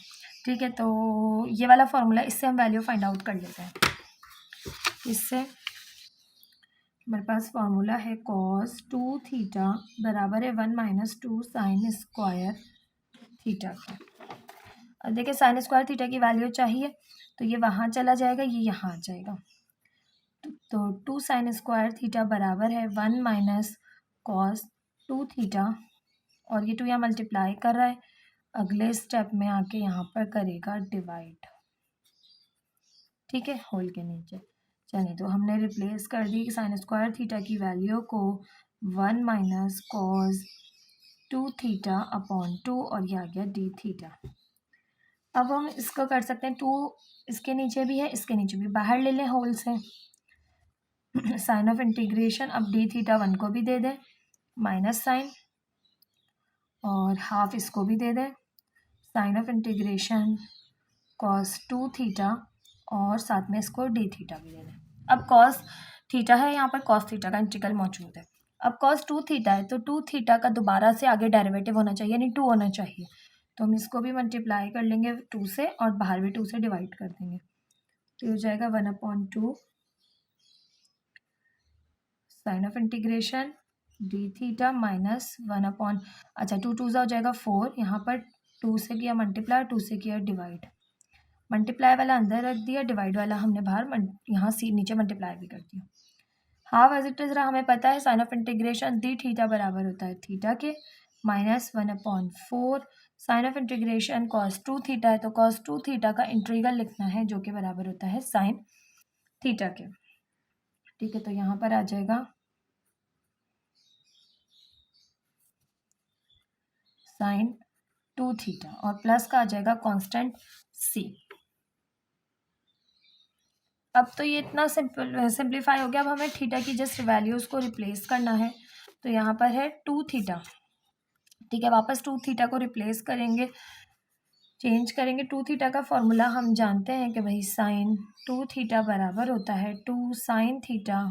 ठीक है, तो ये वाला फॉर्मूला, इससे हम वैल्यू फाइंड आउट कर लेते हैं। इससे हमारे पास फॉर्मूला है कॉस 2 थीटा बराबर है 1 माइनस 2 साइन स्क्वायर थीटा का। अब देखिए साइन स्क्वायर थीटा की वैल्यू चाहिए तो ये वहाँ चला जाएगा, ये यहाँ आ जाएगा। तो 2 साइन स्क्वायर थीटा बराबर है 1 माइनस कॉस 2 थीटा, और ये 2 यहाँ मल्टीप्लाई कर रहा है, अगले स्टेप में आके यहाँ पर करेगा डिवाइड। ठीक है, होल के नीचे। चलिए, तो हमने रिप्लेस कर दी साइन स्क्वायर थीटा की वैल्यू को 1 माइनस कॉस 2 थीटा अपॉन 2, और ये आ गया डी थीटा। अब हम इसको कर सकते हैं 2 इसके नीचे भी है, इसके नीचे भी, बाहर ले लें होल से। साइन ऑफ इंटीग्रेशन, अब डी थीटा 1 को भी दे दें माइनस साइन, और हाफ इसको भी दे दें sign of integration cos 2 theta, और साथ में इसको डी थीटा भी दे दें। अब कॉस थीटा है, यहाँ पर कॉस थीटा का इंटीग्रल मौजूद है। अब कॉस 2 थीटा है तो 2 थीटा का दोबारा से आगे डेरिवेटिव होना चाहिए, यानी 2 होना चाहिए। तो हम इसको भी मल्टीप्लाई कर लेंगे 2 से, और बाहर भी 2 से डिवाइड कर देंगे, तो हो जाएगा 1/2 sign of integration d theta minus 1 अच्छा 2 2 हो जाएगा 4, यहाँ पर 2 से किया मल्टीप्लाई, 2 से किया डिवाइड, मल्टीप्लाई वाला अंदर रख दिया, डिवाइड वाला हमने बाहर यहाँ सी नीचे मल्टीप्लाई भी कर दिया। हाफ एज इट इज रहा, हमें पता है sign of integration d theta बराबर होता है थीटा के minus 1/4 sign of integration cos 2 theta है, तो कॉस 2 थीटा का इंटीग्रल लिखना है जो कि बराबर होता है साइन थीटा के। ठीक है, तो यहाँ पर आ जाएगा साइन 2 थीटा और प्लस का आ जाएगा कांस्टेंट सी। अब तो ये इतना सिंप्लीफाई हो गया। अब हमें थीटा की जस्ट वैल्यूज़ को रिप्लेस करना है, तो यहाँ पर है 2 थीटा। ठीक है, वापस 2 थीटा को रिप्लेस करेंगे, चेंज करेंगे। 2 थीटा का फॉर्मूला हम जानते हैं कि भाई साइन 2 थीटा बराबर होता है 2 साइन थीटा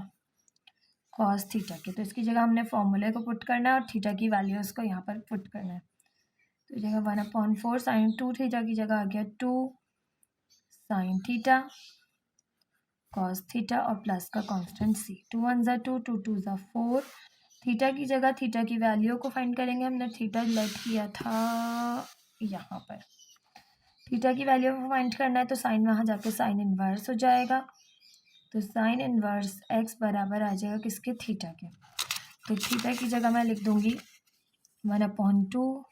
कॉस थीटा के। तो इसकी जगह हमने फॉर्मूले को पुट करना है और थीटा की वैल्यूज़ को यहाँ पर पुट करना है। तो जगह 1/4 साइन 2 थीटा की जगह आ गया 2 साइन थीटा कॉस थीटा और प्लस का कांस्टेंट सी। 2 1 ज़ा 2, 2 2 ज़ा 4। थीटा की जगह थीटा की वैल्यू को फाइंड करेंगे। हमने थीटा लेट किया था यहाँ पर। थीटा की वैल्यू को फाइंड करना है तो साइन वहाँ जाके साइन इन्वर्स हो जाएगा। तो साइन इन्वर्स एक्स बराबर आ जाएगा किसके, थीटा के। तो थीटा की जगह मैं लिख दूंगी 1/2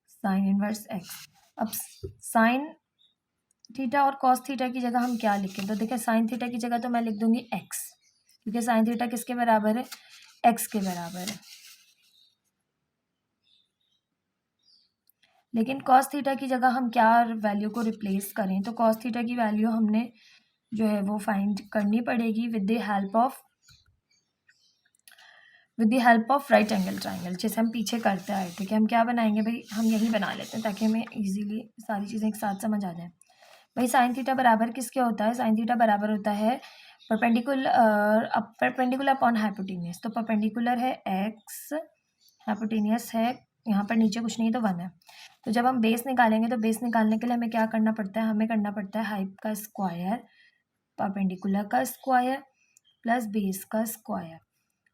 साइन इन्वर्स एक्स। अब साइन थीटा और कॉस थीटा की जगह हम क्या लिखें, तो देखिए साइन थीटा की जगह तो मैं लिख दूंगी एक्स, क्योंकि साइन थीटा किसके बराबर है, एक्स के बराबर है। लेकिन कॉस थीटा की जगह हम क्या वैल्यू को रिप्लेस करें, तो कॉस थीटा की वैल्यू हमने जो है वो फाइंड करनी पड़ेगी with the help of right angle triangle, जैसे हम पीछे करते आए थे कि हम क्या बनाएंगे भाई, हम यही बना लेते हैं ताकि हमें इजीली सारी चीज़ें एक साथ समझ आ जाए। भाई साइन थीटा बराबर किसके होता है, साइन थीटा बराबर होता है परपेंडिकुलर अपॉन हाइपोटेनियस। तो परपेंडिकुलर है एक्स, हाइपोटेनियस है यहाँ पर नीचे कुछ नहीं तो 1 है। तो जब हम बेस निकालेंगे तो बेस निकालने के लिए हमें क्या करना पड़ता है, हमें करना पड़ता है हाइप का स्क्वायर, परपेंडिकुलर का स्क्वायर प्लस बेस का स्क्वायर।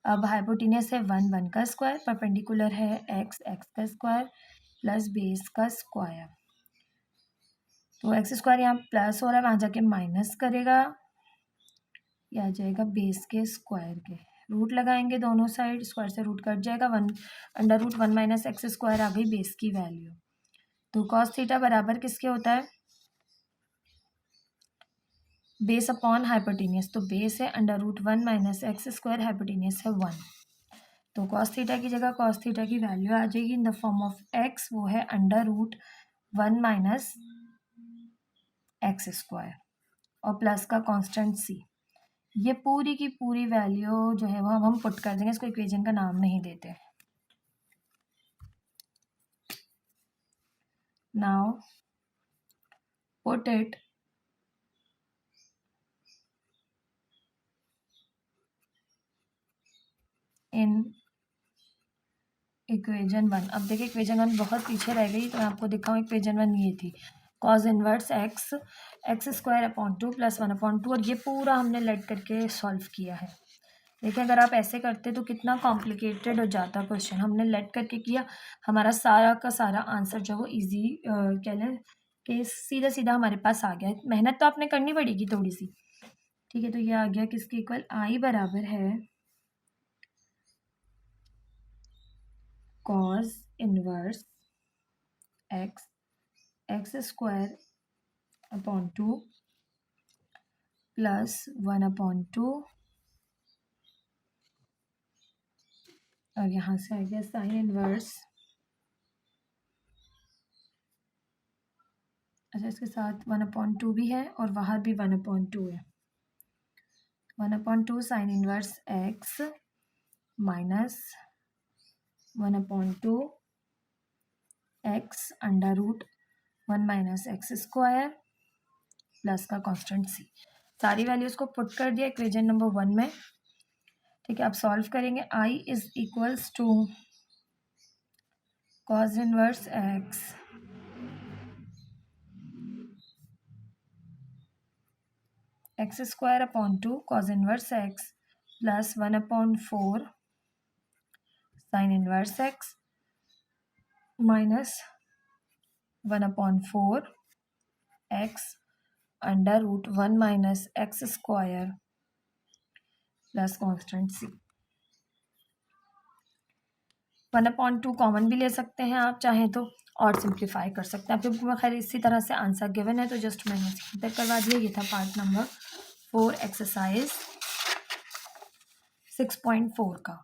अब हाइपोटेनियस है 1 1 का स्क्वायर, परपेंडिकुलर है एक्स एक्स का स्क्वायर प्लस बेस का स्क्वायर। तो एक्स स्क्वायर यहाँ प्लस हो रहा है, वहाँ जाके माइनस करेगा, ये आ जाएगा बेस के स्क्वायर के। रूट लगाएंगे दोनों साइड, स्क्वायर से रूट कट जाएगा, 1/√1 माइनस एक्स स्क्वायर आ गई बेस की वैल्यू। तो कॉस थीटा बराबर किसके होता है, बेस अपॉन हाइपोटेनियस। तो बेस है √1 माइनस एक्स स्क्वायर, हाइपोटेनियस है 1। तो कॉस थीटा की जगह कॉस थीटा की वैल्यू आ जाएगी in the form of x, वो है √1 माइनस एक्स स्क्वायर और प्लस का कांस्टेंट सी। ये पूरी की पूरी वैल्यू जो है वो अब हम पुट कर देंगे, इसको इक्वेशन का नाम नहीं देते। Now put it in equation 1। अब देखिए इक्वेशन 1 बहुत पीछे रह गई, तो मैं आपको दिखाऊँ। इक्वेशन 1 ये थी, cos inverse x x square upon 2 plus 1/2, और ये पूरा हमने लेट करके सॉल्व किया है। देखिए अगर आप ऐसे करते तो कितना कॉम्प्लिकेटेड हो जाता क्वेश्चन, हमने लेट करके किया, हमारा सारा का सारा आंसर जो है वो ईजी कह लें कि सीधा सीधा हमारे पास आ गया। मेहनत तो आपने करनी पड़ेगी थोड़ी सी, ठीक है। तो ये आ गया किसके इक्वल, आई बराबर है cos inverse x x square upon 2 plus 1/2, और यहाँ से आ गया साइन इनवर्स, अच्छा इसके साथ 1/2 भी है और वहाँ भी 1/2 है। 1/2 sign inverse x minus 1/2 x √1 minus x square plus का कांस्टेंट सी। सारी वैल्यूज को पुट कर दिया इक्वेशन नंबर 1 में, ठीक है। अब सॉल्व करेंगे। I is equals to cos inverse x square upon 2 cos inverse x plus 1/4 sine inverse x minus 1/4 x √1 minus x square plus constant C. 1/2 common भी ले सकते हैं आप चाहें तो, और सिंप्लीफाई कर सकते हैं। आपके बुक में खैर इसी तरह से आंसर गिवन है, तो जस्ट मैंने तक करवा दिया। ये था पार्ट नंबर 4 एक्सरसाइज 6.4 का।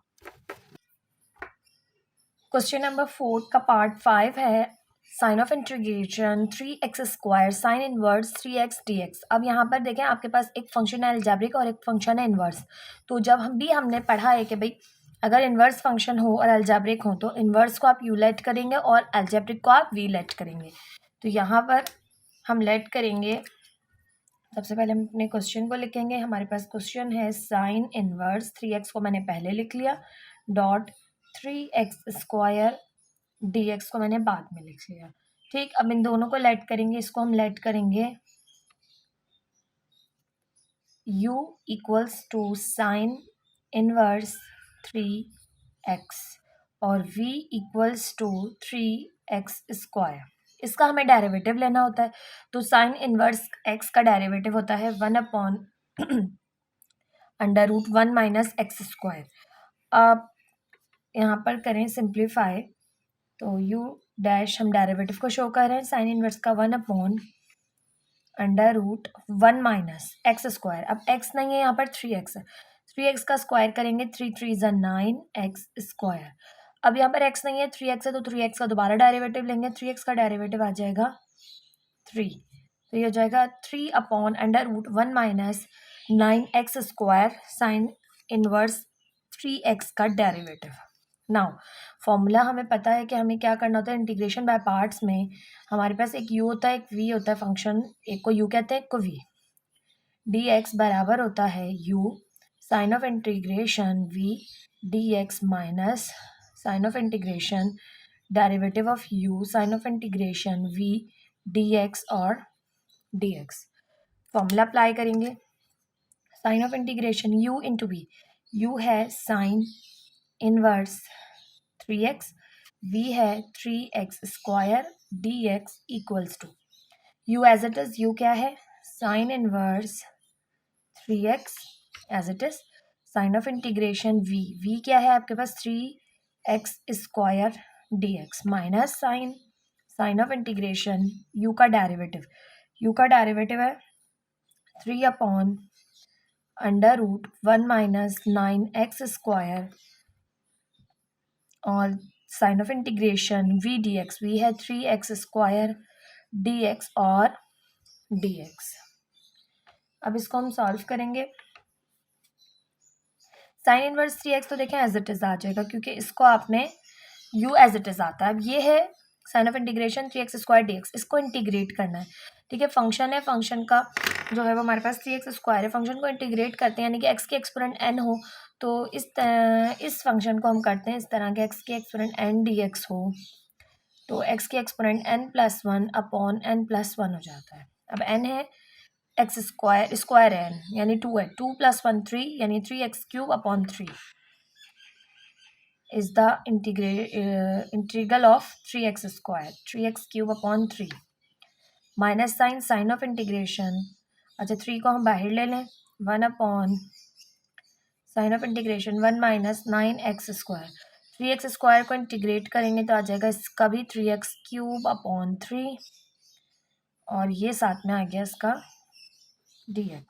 क्वेश्चन नंबर 4 का पार्ट 5 है sign of integration 3x square sine inverse 3x dx। अब यहाँ पर देखें आपके पास एक फंक्शन है अलजेब्रिक और एक फंक्शन है इनवर्स। तो जब हमने पढ़ा है कि भाई अगर इनवर्स फंक्शन हो और अलजेब्रिक हो तो इनवर्स को आप यू लेट करेंगे और अलजेब्रिक को आप वी लेट करेंगे। तो यहाँ पर हम लेट करेंगे, सबसे पहले हम अपने क्वेश्चन को लिखेंगे। हमारे पास क्वेश्चन है साइन इनवर्स 3x को मैंने पहले लिख लिया, डॉट 3x स्क्वायर dx को मैंने बाद में लिख लिया, ठीक। अब इन दोनों को लेट करेंगे, इसको हम लेट करेंगे u equals to sine inverse 3x और v equals to 3x square. इसका हमें डेरिवेटिव लेना होता है, तो साइन इनवर्स x का डेरिवेटिव होता है 1 under root 1 minus x square. आप यहाँ पर करें सिंप्लीफाई, तो u डैश हम डेरिवेटिव को शो कर रहे हैं साइन इनवर्स का 1 under root 1 minus x square. अब x नहीं है यहाँ पर 3x है, 3x का स्क्वायर करेंगे 3 3 ज़ा 9x स्क्वायर। अब यहाँ पर x नहीं है 3x है, तो 3x का दोबारा डेरिवेटिव लेंगे, 3x का डेरिवेटिव आ जाएगा 3, तो ये हो जाएगा 3 upon under root 1 minus 9x square sine inverse 3x का डेरिवेटिव। नाउ फॉर्मूला हमें पता है कि हमें क्या करना होता है, इंटीग्रेशन बाय पार्ट्स में हमारे पास एक u होता है एक v होता है फंक्शन, एक को u कहते हैं एक को v। dx बराबर होता है u sign of integration v dx minus sign of integration derivative of u sign of integration v dx और dx। फॉर्मूला अप्लाई करेंगे, sign of integration u into v, u है साइन इनवर्स 3x, v है 3x square dx equals to u as it is, u क्या है sine inverse 3x as it is sign of integration v, v क्या है आपके पास 3x square dx minus sign of integration u का derivative, u का derivative है 3 upon under root 1 minus 9x square और sign of integration v dx, v है 3x square dx और dx। अब इसको हम सॉल्व करेंगे, साइन इनवर्स 3x तो देखें एज इट इज आ जाएगा क्योंकि इसको आपने u एज इट इज आता है। अब ये है sign of integration 3x square dx, इसको इंटीग्रेट करना है, ठीक है। फंक्शन है, फंक्शन का जो है वो हमारे पास 3x स्क्वायर है, फंक्शन को इंटीग्रेट करते हैं यानी कि x के एक्सपोनेंट n हो, तो इस फंक्शन को हम करते हैं इस तरह के x के एक्सपोनेंट n dx हो, तो x के एक्सपोनेंट n+1 अपॉन n+1 हो जाता है। अब n है एक्स स्क्वायर, स्क्वायर है n यानी 2 है, 2 + 1 3 यानी 3x³ upon 3 is the integral of 3x square, 3x³ upon 3 minus sign of integration, अच्छा 3 को हम बाहर ले लें, 1 upon sign of integration 1 minus 9x square, 3x square को इंटीग्रेट करेंगे तो आ जाएगा इसका भी 3x³ अपॉन 3 और ये साथ में आ गया इसका dx,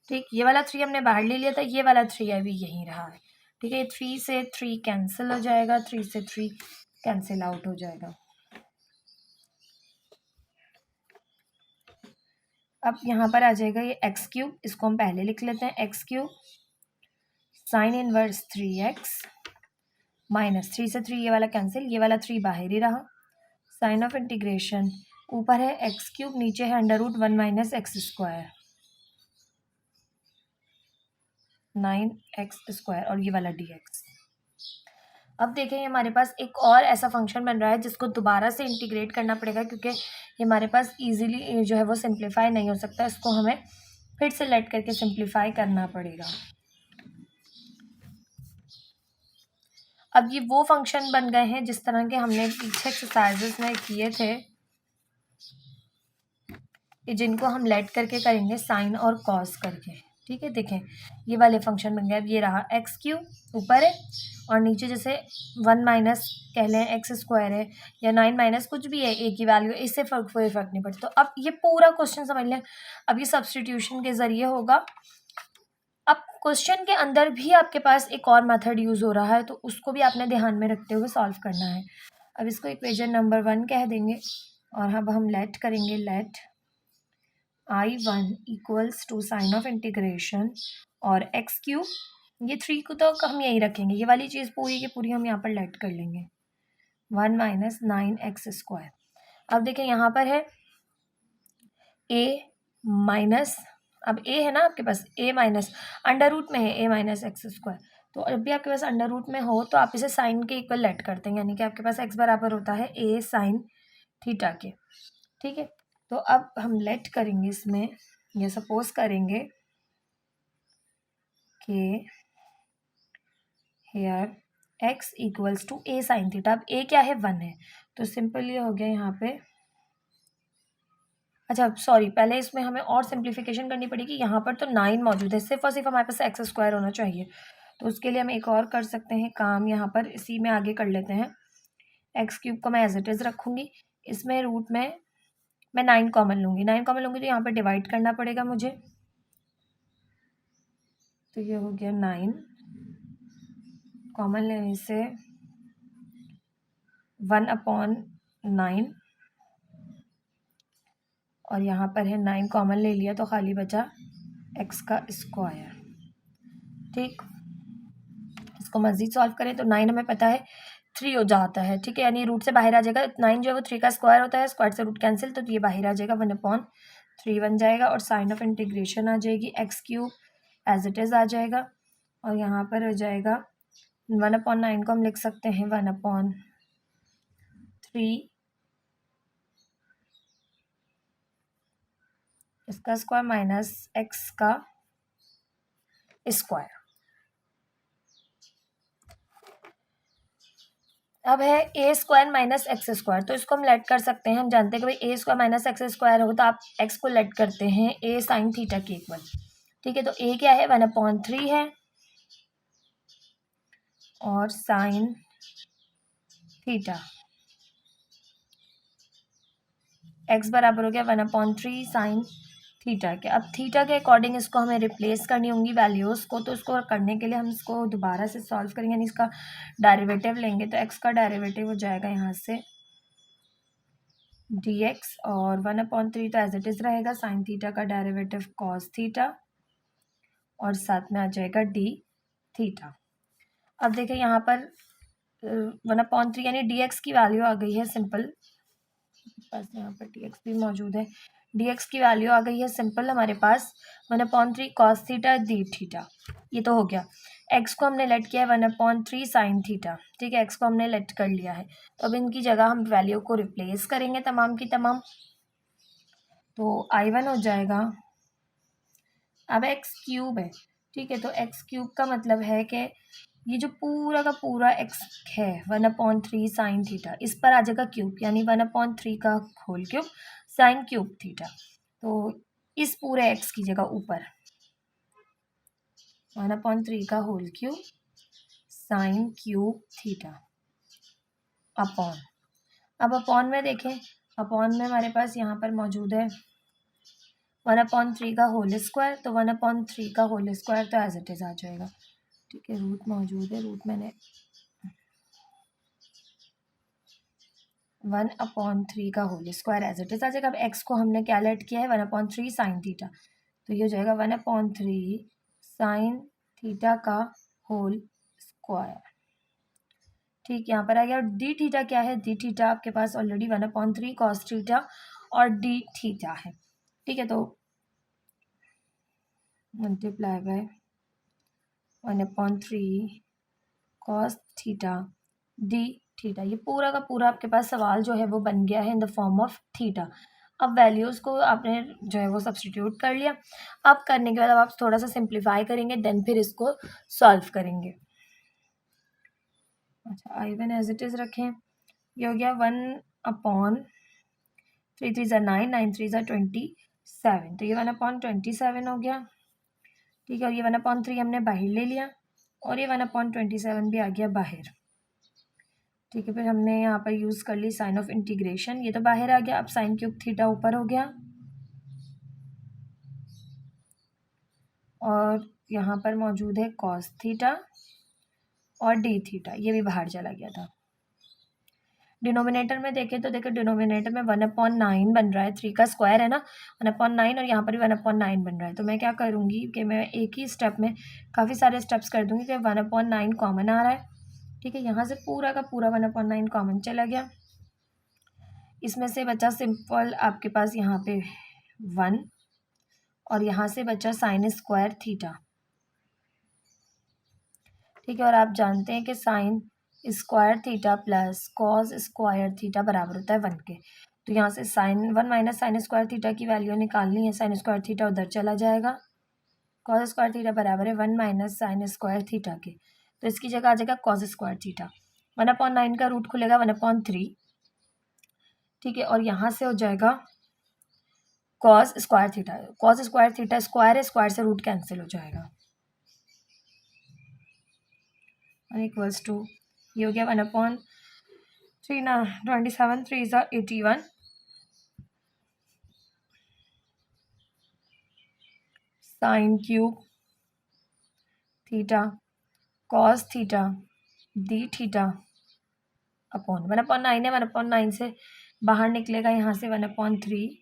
ठीक। ये वाला 3 हमने बाहर ले लिया था, ये वाला 3 अभी यहीं रहा है, ठीक है। 3 से 3 कैंसिल हो जाएगा, 3 से 3 कैंसिल आउट हो जाएगा। अब यहाँ पर आ जाएगा ये x³, इसको हम पहले लिख लेते हैं, x³ sign inverse 3x minus 3 से 3 ये वाला कैंसिल, ये वाला 3 बाहर ही रहा, साइन ऑफ इंटीग्रेशन ऊपर है x³, नीचे है under root 1 minus x square 9x square और ये वाला dx। अब देखें हमारे पास एक और ऐसा फंक्शन बन रहा है जिसको दोबारा से इंटीग्रेट करना पड़ेगा क्योंकि ये हमारे पास इजीली जो है वो सिंप्लीफाई नहीं हो सकता, इसको हमें फिर से लेट करके सिंप्लीफाई करना पड़ेगा। अब ये वो फंक्शन बन गए हैं जिस तरह के हमने पीछे एक्सरसाइजेस में किए थे, जिनको हम लेट करके करेंगे साइन और कॉस करके, ठीक है। देखें ये वाले फंक्शन बन गए, अब ये रहा x³ ऊपर है और नीचे जैसे 1 माइनस कह लें एक्स स्क्वायर है या 9 माइनस कुछ भी है, एक ही वैल्यू, इससे कोई फ़र्क नहीं पड़ता। तो अब ये पूरा क्वेश्चन समझ लें, अब ये सब्स्टिट्यूशन के ज़रिए होगा। अब क्वेश्चन के अंदर भी आपके पास एक और मेथड यूज़ हो रहा है, तो उसको भी आपने ध्यान में रखते हुए सॉल्व करना है। अब इसको इक्वेशन नंबर 1 कह देंगे और अब हम लेट करेंगे, let I1 equals to sign of integration और x³, ये 3 को तो हम यहीं रखेंगे, ये वाली चीज़ पूरी की पूरी हम यहाँ पर लेट कर लेंगे 1 माइनस 9x स्क्वायर। अब देखें यहाँ पर है a माइनस, अब a है ना आपके पास, a माइनस अंडर रूट में है a माइनस एक्स स्क्वायर, तो जब भी आपके पास अंडर रूट में हो तो आप इसे साइन के इक्वल लेट करते हैं, यानी कि आपके पास x बराबर होता है a साइन थीटा के, ठीक है। तो अब हम लेट करेंगे इसमें, ये सपोज करेंगे के here x equals to a sine theta. अब a क्या है, 1 है, तो सिंपल ये हो गया यहाँ पे। अच्छा सॉरी, पहले इसमें हमें और सिंप्लीफिकेशन करनी पड़ेगी। यहाँ पर तो 9 मौजूद है, सिर्फ और सिर्फ हमारे पास एक्स स्क्वायर होना चाहिए। तो उसके लिए हम एक और कर सकते हैं काम, यहाँ पर इसी में आगे कर लेते हैं। एक्स क्यूब को मैं एज इट इज़ रखूँगी, इसमें रूट में मैं 9 कॉमन लूँगी। 9 कॉमन लूँगी तो यहाँ पर डिवाइड करना पड़ेगा मुझे, तो ये हो गया 9। कॉमन लेने से 1/9, और यहाँ पर है 9 कॉमन ले लिया तो खाली बचा एक्स का स्क्वायर। ठीक, इसको मज़ीद सॉल्व करें तो 9 हमें पता है 3 हो जाता है। ठीक है, यानी रूट से बाहर आ जाएगा। 9 जो है वो 3 का स्क्वायर होता है, स्क्वायर से रूट कैंसिल, तो ये बाहर आ जाएगा, 1/3 बन जाएगा। और साइन ऑफ इंटीग्रेशन आ जाएगी, x cube as it is आ जाएगा। और यहाँ पर हो जाएगा 1/9 को हम लिख सकते हैं 1/3 इसका स्क्वायर माइनस एक्स का स्क्वायर। अब है ए स्क्वायर माइनस एक्स स्क्वायर, तो इसको हम लेट कर सकते हैं। हम जानते हैं कि भाई ए स्क्वायर माइनस एक्स स्क्वायर हो तो आप एक्स को लेट करते हैं ए साइन थीटा के इक्वल। ठीक है, तो ए क्या है, 1/3 है, और साइन थीटा एक्स बराबर हो गया 1/3 साइन थीटा के। अब थीटा के अकॉर्डिंग इसको हमें रिप्लेस करनी होंगी वैल्यूज़ को, तो इसको करने के लिए हम इसको दोबारा से सॉल्व करेंगे, यानी इसका डेरिवेटिव लेंगे। तो एक्स का डेरिवेटिव हो जाएगा यहाँ से dx, और 1/3 तो एज इट इज़ रहेगा, साइन थीटा का डेरिवेटिव कॉस थीटा, और साथ में आ जाएगा डी थीटा। अब देखिए यहाँ पर 1/3 यानी dx की वैल्यू आ गई है सिंपल, बस यहाँ पर dx भी मौजूद है। dx की वैल्यू आ गई है सिंपल हमारे पास 1/3 कॉस थीटा डी थीटा, ये तो हो गया। x को हमने लेट किया है 1/3 साइन थीटा। ठीक है, x को हमने लेट कर लिया है, तो अब इनकी जगह हम वैल्यू को रिप्लेस करेंगे तमाम की तमाम। तो I1 हो जाएगा, अब एक्स क्यूब है। ठीक है, तो एक्स क्यूब का मतलब है कि ये जो पूरा का पूरा एक्स है 1/3 साइन थीटा, इस पर आ जाएगा क्यूब, यानी 1/3 का whole cube sine cube theta. तो इस पूरे एक्स की जगह ऊपर 1/3 का whole cube sine cube theta upon. अब अपॉन में देखें, अपॉन में हमारे पास यहाँ पर मौजूद है 1/3 का होल स्क्वायर, तो 1/3 का होल स्क्वायर तो एज इट इज़ आ जाएगा। ठीक है, रूट मौजूद है, रूट मैंने 1/3 का whole square as it is आ जाएगा। अब एक्स को हमने क्या लेट किया है 1/3 साइन थीटा, तो ये हो जाएगा 1/3 साइन थीटा का होल स्क्वायर। ठीक, यहाँ पर आ गया। डी थीटा क्या है, डी थीटा आपके पास ऑलरेडी 1/3 कॉस थीटा और डी थीटा है। ठीक है, तो multiply by 1/3 cos theta d theta, ये पूरा का पूरा आपके पास सवाल जो है वो बन गया है in the form of theta. अब वैल्यूज़ को आपने जो है वो सब्सटीट्यूट कर लिया। अब करने के बाद अब आप थोड़ा सा सिंप्लीफाई करेंगे, देन फिर इसको सॉल्व करेंगे। अच्छा, I1 एज इट इज़ रखें, ये हो गया 1/3 3 ज़ा 9, 9 3 ज़ा 27, तो ये 1/27 हो गया। ठीक है, और ये 1/3 हमने बाहर ले लिया, और ये 1/27 भी आ गया बाहर। ठीक है, फिर हमने यहाँ पर यूज़ कर ली साइन ऑफ इंटीग्रेशन, ये तो बाहर आ गया। अब साइन क्यूब थीटा ऊपर हो गया, और यहाँ पर मौजूद है कॉस थीटा और डी थीटा, ये भी बाहर चला गया था। डिनोमिनेटर में देखें तो देखो, डिनोमिनेटर में 1/9 बन रहा है, 3 का स्क्वायर है ना, 1/9, और यहाँ पर भी 1/9 बन रहा है। तो मैं क्या करूँगी कि मैं एक ही स्टेप में काफ़ी सारे स्टेप्स कर दूँगी कि 1/9 कॉमन आ रहा है। ठीक है, यहाँ से पूरा का पूरा 1/9 कॉमन चला गया, इसमें से बचा सिंपल आपके पास यहाँ पे 1, और यहाँ से बचा साइन स्क्वायर थीटा। ठीक है, और आप जानते हैं कि sine square theta plus cos square theta बराबर होता है 1 के। तो यहाँ से sine 1 minus sine square theta की वैल्यू निकालनी है, साइन स्क्वायर थीटा उधर चला जाएगा, कॉस स्क्वायर थीटा बराबर है 1 माइनस साइन स्क्वायर थीटा के, तो इसकी जगह आ जाएगा कॉस स्क्वायर थीटा। 1/9 का रूट खुलेगा 1/3, ठीक है, और यहाँ से हो जाएगा cos square theta. Cos square theta square है, स्क्वायर से रूट कैंसिल हो जाएगा, इक्वल्स टू ये हो गया 1/3 ना 27, 3 ज़ा 81 sign cube theta cos theta d theta upon 1/9 है, 1/9 से बाहर निकलेगा यहाँ से 1/3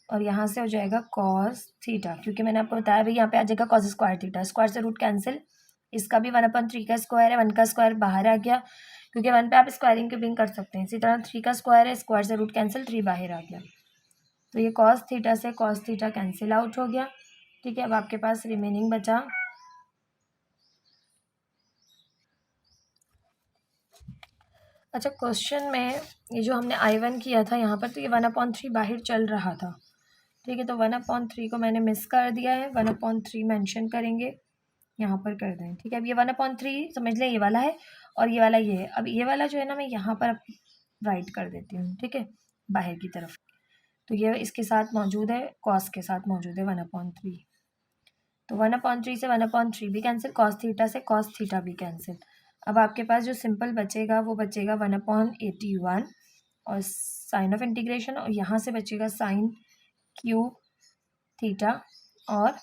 और यहाँ से हो जाएगा कॉस थीटा, क्योंकि मैंने आपको बताया भाई यहाँ पे आ जाएगा कॉस स्क्वायर थीटा, स्क्वायर से रूट कैंसिल, इसका भी 1/3 का स्क्वायर है, 1 का स्क्वायर बाहर आ गया, क्योंकि 1 पे आप स्क्वायरिंग क्यूबिंग कर सकते हैं। इसी तरह 3 का स्क्वायर है, स्क्वायर से रूट कैंसिल, 3 बाहर आ गया, तो ये कॉस थीटा से कॉस थीटा कैंसिल आउट हो गया, ठीक है। अब आपके पास रिमेनिंग बचा अच्छा क्वेश्चन में ये जो हमने I1 किया था यहाँ पर, तो ये 1/3 बाहर चल रहा था, ठीक है, तो 1/3 को मैंने मिस कर दिया है, 1/3 मेंशन करेंगे, यहाँ पर कर दें, ठीक है। अब ये 1/3 समझ लें ये वाला है और ये वाला ये है। अब ये वाला जो है ना मैं यहाँ पर राइट कर देती हूँ, ठीक है, बाहर की तरफ, तो ये इसके साथ मौजूद है, कॉस के साथ मौजूद है 1/3, तो 1/3 से 1/3 भी कैंसिल, कॉस थीटा से कॉस थीटा भी कैंसिल। अब आपके पास जो सिंपल बचेगा वो बचेगा 1/81 और साइन ऑफ इंटीग्रेशन, और यहाँ से बचेगा साइन क्यूब थीटा और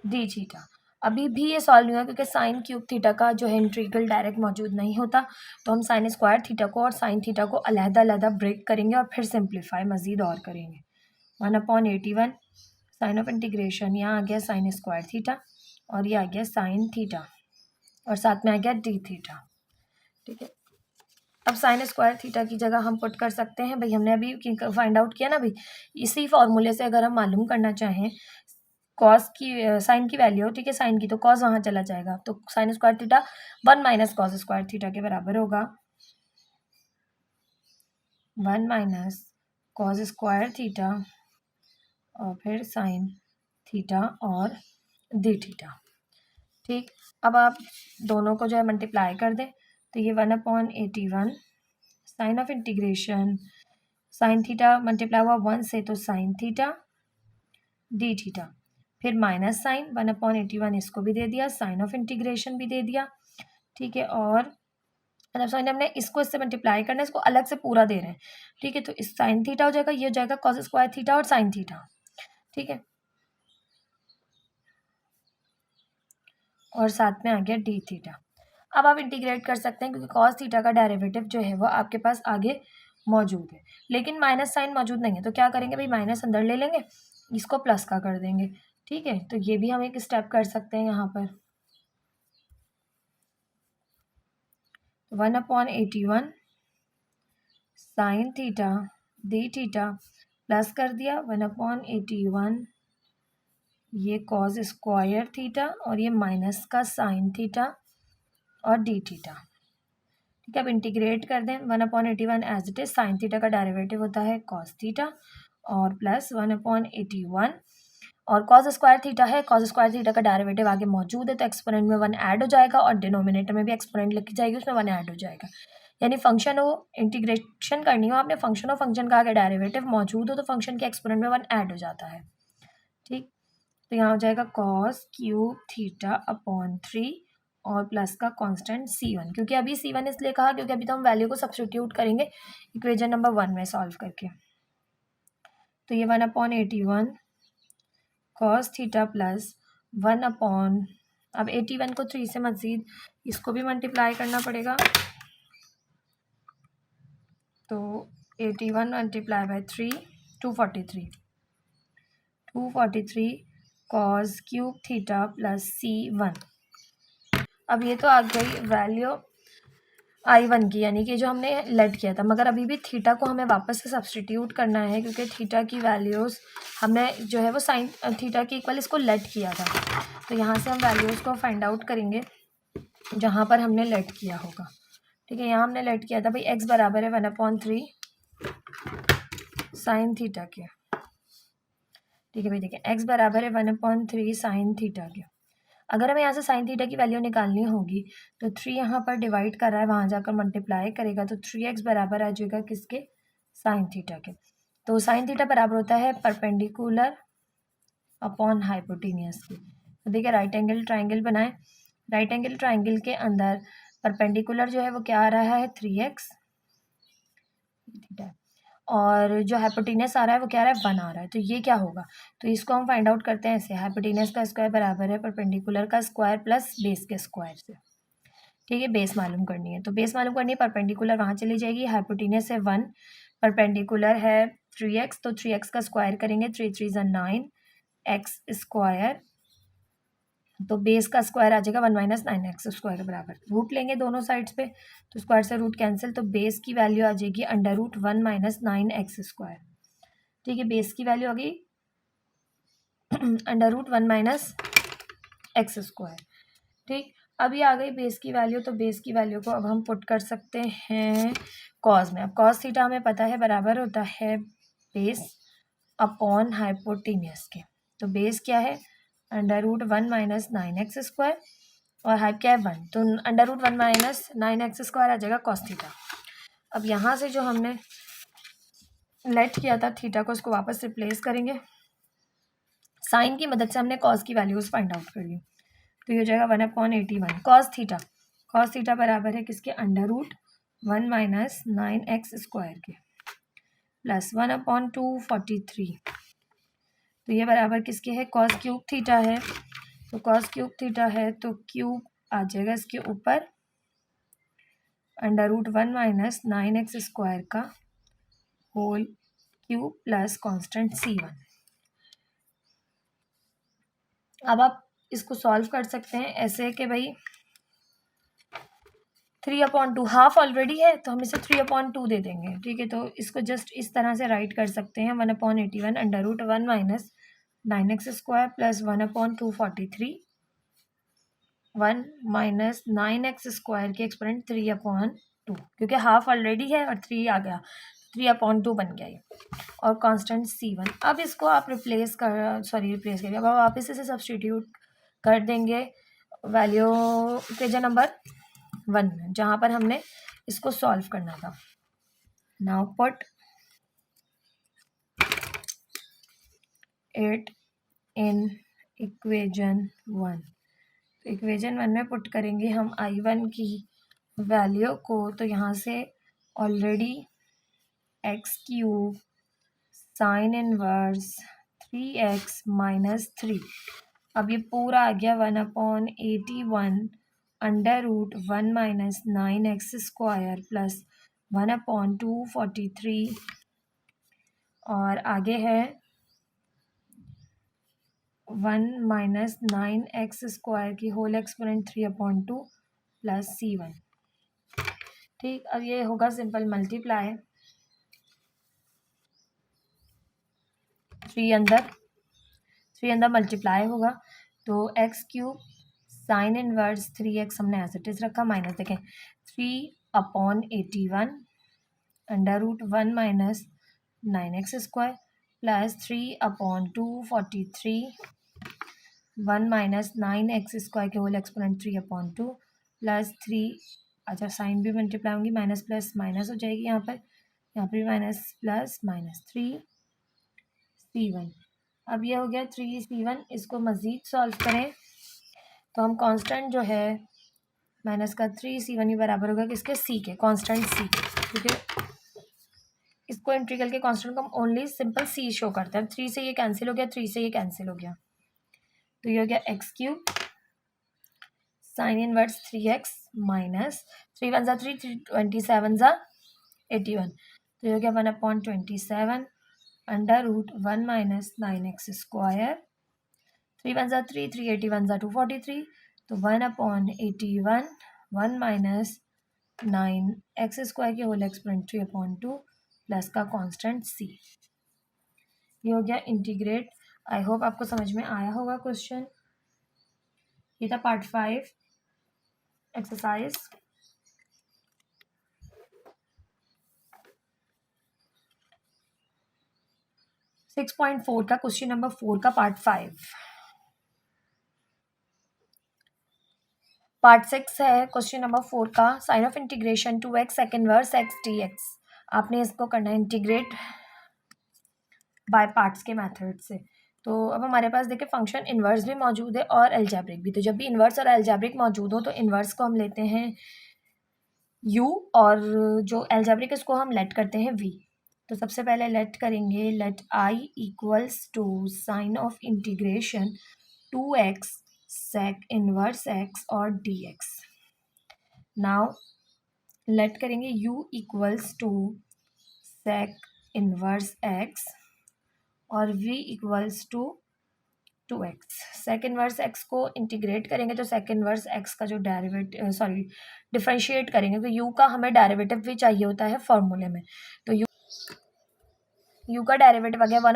डी थीटा। अभी भी ये सॉल्व नहीं हुआ क्योंकि साइन क्यूब थीटा का जो है इंटीग्रल डायरेक्ट मौजूद नहीं होता, तो हम साइन स्क्वायर थीटा को और साइन थीटा को अलहदा अलहदा ब्रेक करेंगे और फिर सिंप्लीफाई मज़ीद और करेंगे। 1/81 साइन ऑफ इंटीग्रेशन, यहाँ आ गया साइन स्क्वायर थीटा और ये आ गया साइन थीटा और साथ में आ गया डी थीटा, ठीक है। अब साइन स्क्वायर थीटा की जगह हम पुट कर सकते हैं, भाई हमने अभी फाइंड आउट किया ना भाई, इसी फॉर्मूले से अगर हम मालूम करना चाहें कॉस की साइन की वैल्यू, ठीक है, साइन की, तो कॉस वहाँ चला जाएगा, तो sign square theta 1 minus cos square theta के बराबर होगा 1 माइनस कॉस स्क्वायर थीटा और फिर साइन थीटा और डी थीटा, ठीक। अब आप दोनों को जो है मल्टीप्लाई कर दें, तो ये 1/81 sign of integration sine theta multiply हुआ 1 से, तो साइन थीटा डी थीटा, फिर माइनस साइन 1/81 इसको भी दे दिया, साइन ऑफ इंटीग्रेशन भी दे दिया, ठीक है। और मतलब साइन हमने इसको इससे मल्टीप्लाई करना है, इसको अलग से पूरा दे रहे हैं, ठीक है, तो इस साइन थीटा हो जाएगा, ये हो जाएगा कॉस स्क्वायर थीटा और साइन थीटा, ठीक है, और साथ में आ गया डी थीटा। अब आप इंटीग्रेट कर सकते हैं क्योंकि कॉस थीटा का डेरिवेटिव जो है वो आपके पास आगे मौजूद है, लेकिन माइनस साइन मौजूद नहीं है, तो क्या करेंगे भाई माइनस अंदर ले लेंगे, इसको प्लस का कर देंगे, ठीक है। तो ये भी हम एक स्टेप कर सकते हैं यहाँ पर 1/81 sign theta d theta plus कर दिया 1/81 ये कॉस स्क्वायर थीटा और ये माइनस का साइन थीटा और डी थीटा, ठीक है। अब इंटीग्रेट कर दें 1/81 as it is, sine theta का डेरिवेटिव होता है कॉस थीटा और प्लस 1/81 और कॉस स्क्वायर थीटा है, कॉस स्क्वायर थीटा का डेरिवेटिव आगे मौजूद है, तो एक्सपोनेंट में 1 ऐड हो जाएगा और डिनोमिनेटर में भी एक्सपोनेंट लिखी जाएगी, उसमें 1 ऐड हो जाएगा, यानी फंक्शन हो इंटीग्रेशन करनी हो आपने, फंक्शन हो फंक्शन का आगे डेरिवेटिव मौजूद हो तो फंक्शन के एक्सपोनेंट में 1 ऐड हो जाता है, ठीक। तो यहाँ हो जाएगा कॉस क्यूब थीटा अपॉन 3 और प्लस का कांस्टेंट C1, क्योंकि अभी C1 इसलिए कहा क्योंकि अभी तो हम वैल्यू को सब्स्टिट्यूट करेंगे इक्वेशन नंबर 1 में सॉल्व करके, तो ये 1/81 कॉस थीटा प्लस 1 अब 81 को 3 से मजीद इसको भी मल्टीप्लाई करना पड़ेगा, तो 81 multiply by 3 243 cos cube theta plus C1। अब ये तो आ गई वैल्यू I1 की, यानी कि जो हमने लेट किया था, मगर अभी भी थीटा को हमें वापस से सब्सटीट्यूट करना है क्योंकि थीटा की वैल्यूज़ हमने जो है वो साइन थीटा के इक्वल इसको लेट किया था, तो यहाँ से हम वैल्यूज़ को फाइंड आउट करेंगे। जहाँ पर हमने लेट किया होगा। ठीक है, यहाँ हमने लेट किया था भाई x बराबर है 1/3 साइन थीटा के। ठीक है भाई, देखिए x बराबर है 1/3 साइन थीटा के। अगर हमें यहाँ से साइन थीटा की वैल्यू निकालनी होगी तो 3 यहाँ पर डिवाइड कर रहा है, वहाँ जाकर मल्टीप्लाई करेगा तो 3x बराबर आ जाएगा किसके, साइन थीटा के। तो साइन थीटा बराबर होता है परपेंडिकुलर अपॉन हाइपोटेन्यूस की। तो देखिए राइट एंगल ट्राइंगल बनाए, राइट एंगल ट्राइंगल के अंदर परपेंडिकुलर जो है वो क्या आ रहा है 3x थीटा, और जो हाइपोटेनस आ रहा है वो क्या आ रहा है 1 आ रहा है। तो ये क्या होगा, तो इसको हम फाइंड आउट करते हैं ऐसे, हाइपोटेनस का स्क्वायर बराबर है परपेंडिकुलर का स्क्वायर प्लस बेस के स्क्वायर से। ठीक है, बेस मालूम करनी है, तो बेस मालूम करनी है, परपेंडिकुलर वहाँ चली जाएगी, हाइपोटेनस है 1, परपेंडिकुलर है 3x, तो 3x का स्क्वायर करेंगे, 3 3 ज़ा 9 x स्क्वायर, तो बेस का स्क्वायर आ जाएगा 1 - 9x स्क्वायर के बराबर। रूट लेंगे दोनों साइड्स पे, तो स्क्वायर से रूट कैंसिल, तो बेस की वैल्यू आ जाएगी √1 - 9x स्क्वायर। ठीक है, बेस की वैल्यू आ गई √1 - x स्क्वायर। ठीक, अभी आ गई बेस की वैल्यू, तो बेस की वैल्यू को अब हम पुट कर सकते हैं कॉस में। अब कॉस थीटा हमें पता है बराबर होता है बेस अपॉन हाइपोटेन्यूस के। तो बेस क्या है √1 - 9x स्क्वायर, और हाइप क्या है 1, तो √1 - 9x स्क्वायर आ जाएगा कॉस थीटा। अब यहाँ से जो हमने लेट किया था थीटा को, उसको वापस रिप्लेस करेंगे, साइन की मदद से हमने कॉस की वैल्यूज फाइंड आउट कर ली। तो ये हो जाएगा 1/81 कॉस थीटा बराबर है किसके, √1 - 9x स्क्वायर के, प्लस 1/243। तो ये बराबर किसके है, कॉस क्यूब थीटा है, तो कॉस क्यूब थीटा है तो क्यूब आ जाएगा इसके ऊपर √1 - 9x स्क्वायर का whole cube plus constant c1। अब आप इसको सॉल्व कर सकते हैं ऐसे कि भाई 3/2 हाफ ऑलरेडी है, तो हम इसे 3/2 दे देंगे। ठीक है, तो इसको जस्ट इस तरह से राइट कर सकते हैं, 1/81 √1 - 9x square plus 1/243 1 - 9x square के एक्सपोनेंट 3/2, क्योंकि हाफ ऑलरेडी है और 3 आ गया, 3/2 बन गया ये, और कांस्टेंट c1। अब इसको आप रिप्लेस करिए, अब आप इसे सब्सटीट्यूट कर देंगे वैल्यू पेज नंबर 1 में, जहाँ पर हमने इसको सॉल्व करना था। Now put 8 in equation 1। तो इक्वेशन 1 में पुट करेंगे हम I1 की वैल्यू को, तो यहाँ से already x³ sign inverse 3x - 3, अब ये पूरा आ गया 1/81 √1 - 9x स्क्वायर प्लस 1/243, और आगे है 1 - 9x स्क्वायर की होल एक्सपोनेंट 3/2 प्लस c1। ठीक, अब ये होगा सिंपल मल्टीप्लाई, 3 अंदर मल्टीप्लाई होगा, तो x³ साइन इनवर्स 3x हमने एज इट इज रखा, माइनस देखें 3/81 √1 - 9x square plus 3/243 1 - 9x square के होल एक्सपोनेंट 3/2 प्लस 3। अच्छा, साइन भी मल्टीप्लाई होंगी, माइनस प्लस माइनस हो जाएगी, यहाँ पर भी माइनस प्लस माइनस 3c1। अब ये हो गया 3c1। इसको मज़ीद सॉल्व करें तो हम कांस्टेंट जो है माइनस का 3c1 ही बराबर होगा किसके, सी के, कांस्टेंट सी। क्योंकि इसको इंटीग्रल के कांस्टेंट को हम ओनली सिंपल सी शो करते हैं। 3 से ये कैंसिल हो गया, 3 से ये कैंसिल हो गया, तो ये हो गया x³ sign inverse 3x minus 3 1 ज़ा 3 3 27 ज़ा 81, तो ये हो गया 1/27 √1 - 9x स्क्वायर, 3 1 ज़ा 3 3 81 ज़ा 243, तो 1/81 1 - 9x स्क्वायर के होल एक्सपोनेंट 3/2 प्लस का कांस्टेंट c। ये हो गया इंटीग्रेट। आई होप आपको समझ में आया होगा क्वेश्चन। ये था पार्ट 5। एक्सरसाइज 6.4 का क्वेश्चन नंबर 4 का पार्ट 5। पार्ट 6 है क्वेश्चन नंबर 4 का, sign of integration 2x sec inverse x dx। आपने इसको करना है इंटीग्रेट बाय पार्ट्स के मेथड से। तो अब हमारे पास देखिए फंक्शन इन्वर्स भी मौजूद है और एल्जेब्रिक भी। तो जब भी इन्वर्स और एल्जेब्रिक मौजूद हो तो इन्वर्स को हम लेते हैं u और जो एल्जेब्रिक इसको हम लेट करते हैं v। तो सबसे पहले लेट करेंगे, let i equals to sign of integration 2x sec inverse x और dx। नाउ लेट करेंगे u equals to sec inverse x और v equals to 2x। Sec inverse x को इंटीग्रेट करेंगे तो सेक इनवर्स x का जो derivative differentiate करेंगे तो u का हमें डेरिवेटिव भी चाहिए होता है फॉर्मूले में। तो u का डेरिवेटिव आ गया 1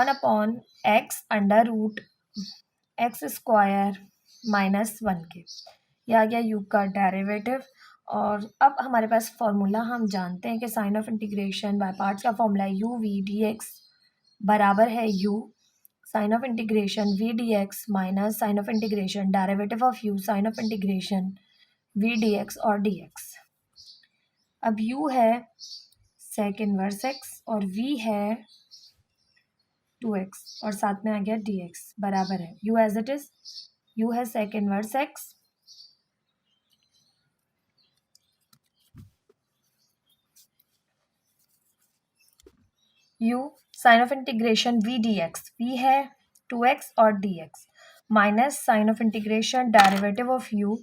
upon x under root x square -1 के। यह आ गया u का डेरिवेटिव। और अब हमारे पास फॉर्मूला हम जानते हैं कि sign of integration by parts का फॉर्मूला है u v dx बराबर है u sign of integration v dx minus sign of integration derivative of u sign of integration v dx और dx। अब u है सेक इनवर्स x और v है 2x और साथ में आ गया dx बराबर है u as it is. u है sec inverse x u sign of integration v dx, v है 2x और dx minus sign of integration derivative of u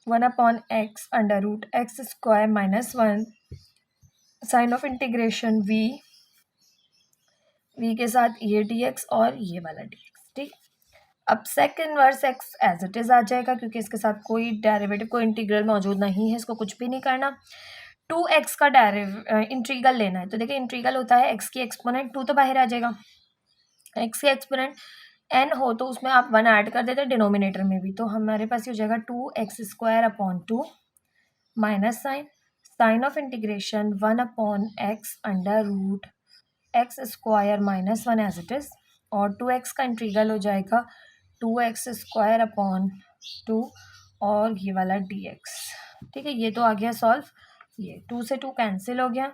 1 upon x under root x square -1 sign of integration v के साथ ये dx और ये वाला dx। ठीक, अब sec inverse x as it is आ जाएगा क्योंकि इसके साथ कोई डेरिवेटिव कोई इंटीग्रल मौजूद नहीं है, इसको कुछ भी नहीं करना। 2x का इंटीग्रल लेना है। तो देखिए इंटीग्रल होता है x की एक्सपोनेंट, 2 तो बाहर आ जाएगा। x की एक्सपोनेंट n हो तो उसमें आप 1 ऐड कर देते डिनोमिनेटर में भी। तो हमारे पास ये हो जाएगा 2x² minus sign of integration 1 upon x under root x square -1 as it is और 2x का इंटीग्रल हो जाएगा 2x² और ये वाला dx। ठीक है, ये तो आ गया सॉल्व। ये 2 से 2 कैंसिल हो गया,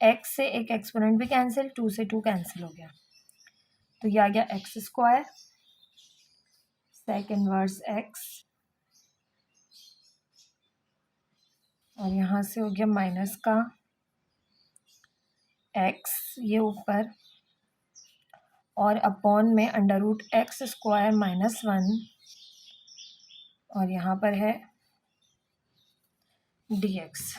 x से एक एक्सपोनेंट भी कैंसिल, 2 से 2 कैंसिल हो गया। तो ये आ गया x² सेक इनवर्स x और यहाँ से हो गया माइनस का x ये ऊपर और अपॉन में अंडर रूट x² -1 और यहाँ पर है dx।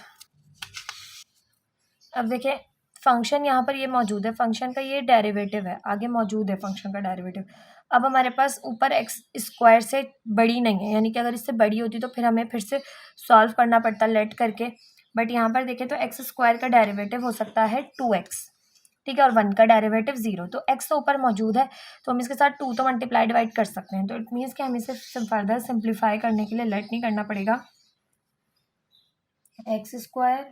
अब देखिए फंक्शन यहाँ पर ये मौजूद है, फंक्शन का ये डेरिवेटिव है, आगे मौजूद है फंक्शन का डेरिवेटिव। अब हमारे पास ऊपर x² से बड़ी नहीं है, यानी कि अगर इससे बड़ी होती तो फिर हमें फिर से सॉल्व करना पड़ता लेट करके। बट यहाँ पर देखें तो x² का डेरिवेटिव हो सकता है 2x। ठीक है, और 1 का डेरिवेटिव 0। तो x तो ऊपर मौजूद है तो हम इसके साथ 2 तो मल्टीप्लाई डिवाइड कर सकते हैं। तो इट मीन्स कि हमें इसे फर्दर सिंप्लीफाई करने के लिए लेट नहीं करना पड़ेगा। x²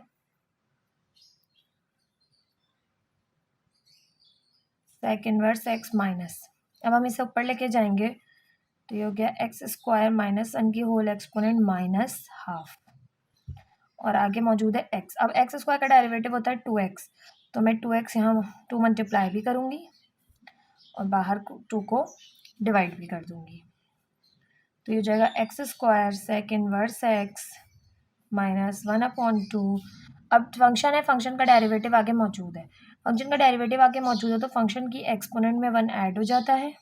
सेक इनवर्स x माइनस, अब हम इसे ऊपर लेके जाएंगे तो ये हो गया x² -1 की होल एक्सपोनेंट -12 और आगे मौजूद है x। अब x² का डेरिवेटिव होता है 2x, तो मैं 2x यहाँ 2 मल्टीप्लाई भी करूँगी और बाहर 2 को डिवाइड भी कर दूँगी। तो ये हो जाएगा x² सेक इनवर्स x -1 अपॉन 2। अब फंक्शन है, फंक्शन का डेरिवेटिव आगे मौजूद है, फंक्शन का डेरिवेटिव आगे मौजूद है तो फंक्शन की एक्सपोनेंट में 1 ऐड हो जाता है।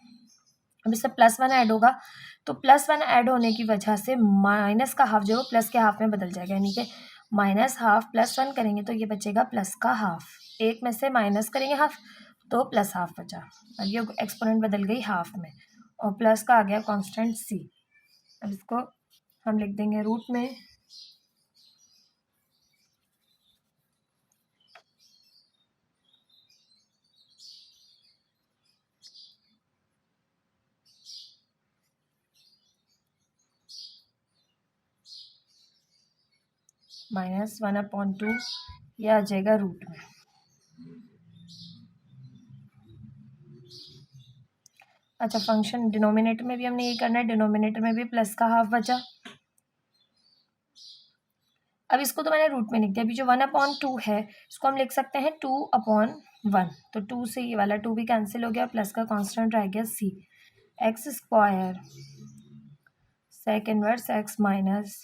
अब इससे +1 ऐड होगा तो +1 ऐड होने की वजह से माइनस का हाफ जो है प्लस के हाफ में बदल जाएगा, यानी कि -12 +1 करेंगे तो ये बचेगा प्लस का हाफ। एक में से माइनस करेंगे हाफ तो प्लस हाफ बचा। अब ये एक्सपोनेंट बदल गई हाफ में और प्लस का आ गया कांस्टेंट c। अब इसको हम लिख देंगे रूट में -1/2 ये आ जाएगा रूट में। अच्छा, फंक्शन डिनोमिनेटर में भी हमने ये करना है, डिनोमिनेटर में भी प्लस का हाफ बचा। अब इसको तो मैंने रूट में लिख दिया। अभी जो 1/2 है इसको हम लिख सकते हैं 2/1। तो 2 से ये वाला 2 भी कैंसिल हो गया, प्लस का कांस्टेंट रह गया c। X square sec inverse x minus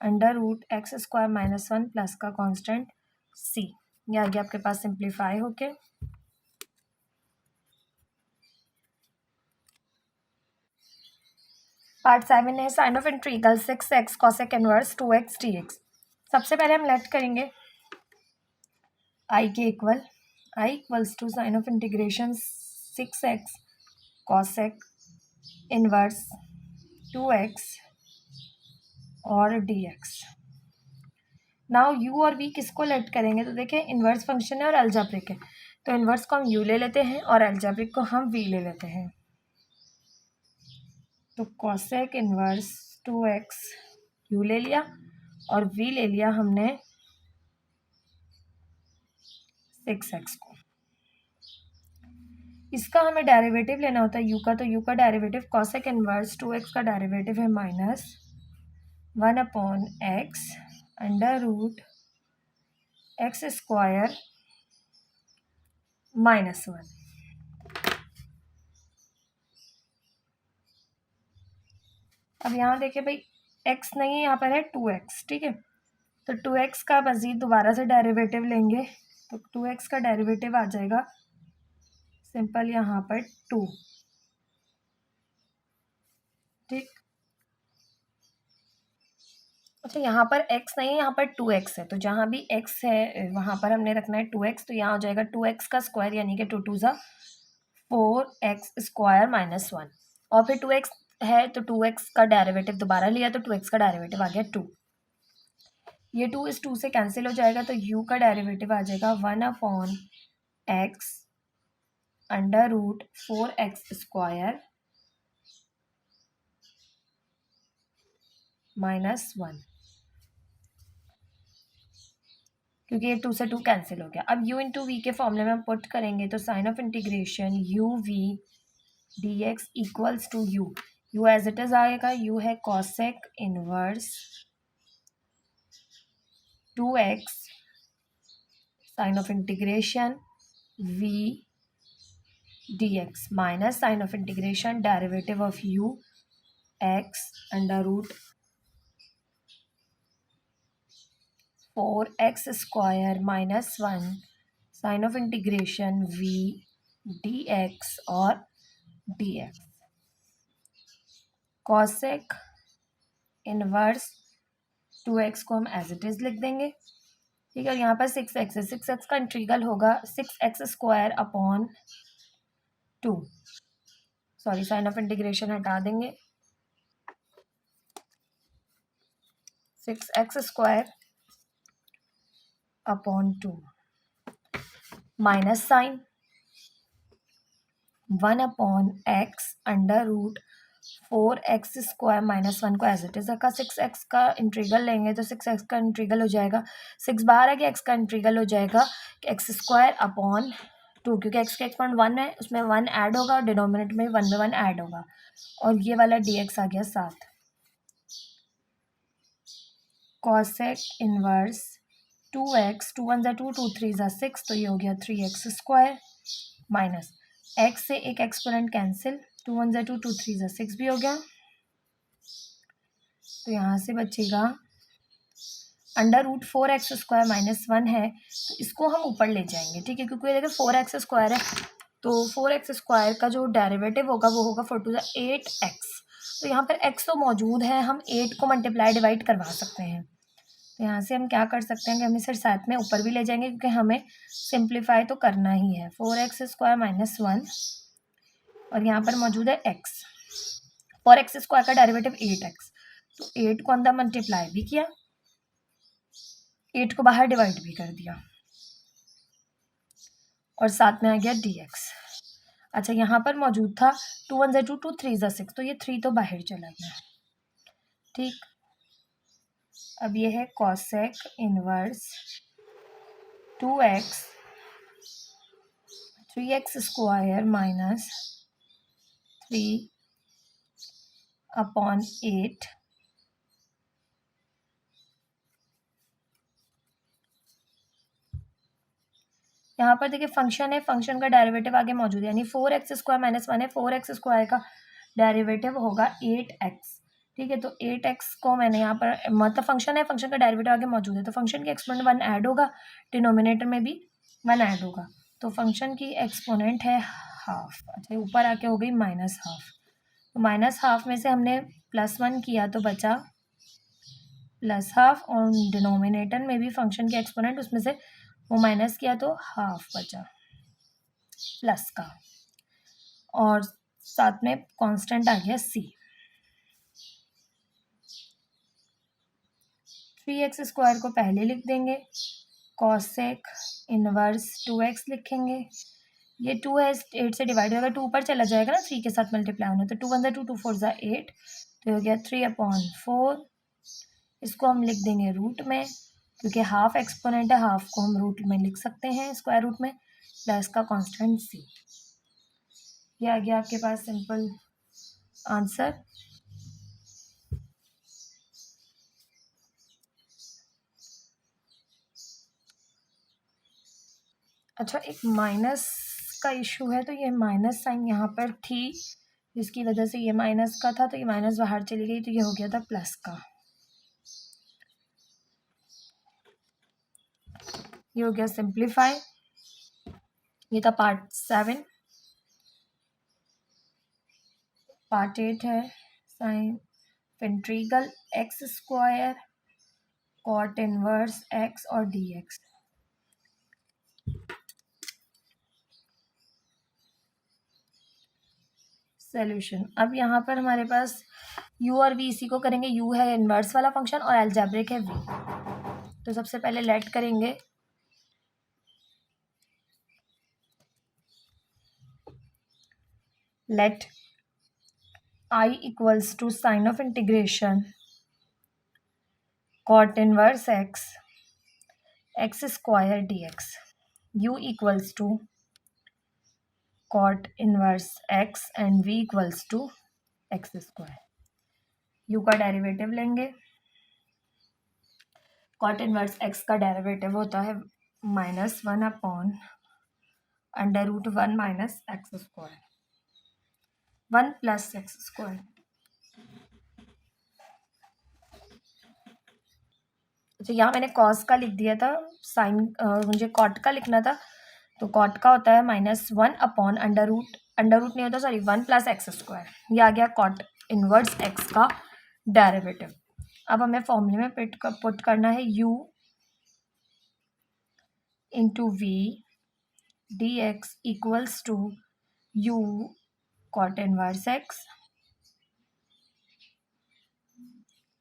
under root x square -1 plus का कांस्टेंट c। ये आ गया आपके पास सिंप्लीफाई होके। पार्ट 7 है sign of integral 6x cosec inverse 2x dx। सबसे पहले हम लेट करेंगे i equals to sign of integration 6x cosec inverse 2x और dx। नाउ u और v किसको लेट करेंगे? तो देखिए इन्वर्स फंक्शन है और अलजेब्रिक है, तो इन्वर्स को हम u ले लेते हैं और अलजेब्रिक को हम v ले लेते हैं। तो cosec इनवर्स 2x u ले लिया और v ले लिया हमने 6x को। इसका हमें डेरिवेटिव लेना होता है u का, तो u का डेरिवेटिव cosec इनवर्स 2x का डेरिवेटिव है -1/x under root x square -1। अब यहाँ देखिए भाई x नहीं है, यहाँ पर है 2x, ठीक है। तो 2x का मज़ीद दोबारा से डेरिवेटिव लेंगे तो 2x का डेरिवेटिव आ जाएगा सिंपल यहाँ पर 2, ठीक। अच्छा, यहाँ पर x नहीं है, यहाँ पर 2x है, तो जहाँ भी x है वहाँ पर हमने रखना है 2x। तो यहाँ हो जाएगा 2x का स्क्वायर यानी कि 2 2 4x स्क्वायर -1 और फिर 2x है तो 2x का डेरिवेटिव दोबारा लिया तो 2x का डेरिवेटिव आ गया 2। ये 2 इस 2 से कैंसिल हो जाएगा तो u का डेरिवेटिव आ जाएगा 1/x under root 4x square -1, क्योंकि ये 2 से 2 कैंसिल हो गया। अब u इंटू वी के फॉर्मूले में हम पुट करेंगे तो sign of integration u v dx equals to u as it is आएगा। u है cosec inverse 2x sign of integration v dx minus sign of integration derivative of u x under root 4x square -1 sign of integration v dx और dx। Cosec inverse 2x को हम as it is लिख देंगे, ठीक है। और यहाँ पर 6x है, 6x का इंटीग्रल होगा 6x square upon 2। Sorry, sign of integration हटा देंगे, 6x square upon 2 minus sign 1/x under root 4x square -1 को एज इट इज रखा। 6x का इंटीग्रल लेंगे तो 6x का इंटीग्रल हो जाएगा 6 बाहर है कि x का इंटीग्रल हो जाएगा x स्क्वायर अपॉन 2, क्योंकि x के एक्सपोनेंट 1 है उसमें 1 ऐड होगा और डिनोमिनेटर में 1/1 ऐड होगा और ये वाला dx आ गया 7। कॉसेक इनवर्स 2x 2 1 2 2 3 6, तो ये हो गया 3x स्क्वायर माइनस x से एक एक्सपोनेंट कैंसिल 2 1 2 2 3 6 भी हो गया। तो यहाँ से बचेगा अंडर रूट 4x स्क्वायर -1 है, तो इसको हम ऊपर ले जाएंगे, ठीक है, क्योंकि देखिए 4x स्क्वायर है तो 4x स्क्वायर का जो डेरिवेटिव होगा वो होगा 4 2 8x। तो यहाँ पर x तो मौजूद है, हम 8 को मल्टीप्लाई डिवाइड करवा सकते हैं। तो यहाँ से हम क्या कर सकते हैं कि हम इसे साथ में ऊपर भी ले जाएंगे क्योंकि हमें सिंप्लीफाई तो करना ही है। 4x स्क्वायर -1 और यहाँ पर मौजूद है x, 4x स्क्वायर का डेरिवेटिव 8x, तो 8 को अंदर मल्टीप्लाई भी किया, 8 को बाहर डिवाइड भी कर दिया और साथ में आ गया dx। अच्छा, यहाँ पर मौजूद था 2 1 2 2 3 6, तो ये 3 तो बाहर चला गया, ठीक। अब ये है cosec inverse 2x 3x square minus 3/8 यहाँ पर देखिए फंक्शन है, फंक्शन का डेरिवेटिव आगे मौजूद है, यानी 4x स्क्वायर माइनस 1 है, 4x स्क्वायर का डेरिवेटिव होगा 8x। ठीक है, तो 8x को मैंने यहाँ पर, मतलब फंक्शन है, फंक्शन का डेरिवेटिव आगे मौजूद है, तो फंक्शन की एक्सपोनेंट 1 ऐड होगा, डिनोमिनेटर में भी 1 ऐड होगा, तो फंक्शन की एक्सपोनेंट है हाफ। अच्छा, ऊपर आके हो गई -1/2, तो -1/2 में से हमने +1 किया तो बचा +1/2, और डिनोमिनेटर में भी फंक्शन की एक्सपोनेंट, उसमें से वो माइनस किया तो हाफ बचा प्लस का, और साथ में कांस्टेंट आ गया c। 3x स्क्वायर को पहले लिख देंगे, कॉसेक इनवर्स 2x लिखेंगे, ये 2 है 8 से डिवाइड होगा, 2 ऊपर चला जाएगा ना 3 के साथ मल्टीप्लाई होने, तो 2 1 2 2 4 8, तो हो गया 3/4। इसको हम लिख देंगे रूट में, क्योंकि हाफ एक्सपोनेंट है, हाफ को हम रूट में लिख सकते हैं, स्क्वायर रूट में, प्लस का कांस्टेंट c। ये आ गया आपके पास सिंपल आंसर। अच्छा, एक माइनस का इशू है, तो ये माइनस साइन यहाँ पर थी, जिसकी वजह से ये माइनस का था, तो ये माइनस बाहर चली गई, तो ये हो गया था प्लस का। ये हो गया सिंप्लीफाई। ये था पार्ट 7। पार्ट 8 है sign integral x square cot inverse x और dx। सॉल्यूशन, अब यहाँ पर हमारे पास u और v, इसी को करेंगे, u है इनवर्स वाला फंक्शन और एल्जेब्रिक है v। तो सबसे पहले लेट करेंगे, let I equals to sign of integration cot inverse x x square dx, u equals to cot inverse x and v equals to x square. u का derivative लेंगे, cot inverse x का derivative होता है -1/√1 minus x square, 1 plus x square. अच्छा, यहाँ मैंने cos का लिख दिया था, साइन मुझे कॉट का लिखना था, तो कॉट का होता है -1/√, अंडर रूट नहीं होता, सॉरी, 1 प्लस एक्स स्क्वायर। ये आ गया कॉट इनवर्स एक्स का डेरिवेटिव। अब हमें फॉर्मूले में पुट करना है u into v dx equals to u cot inverse x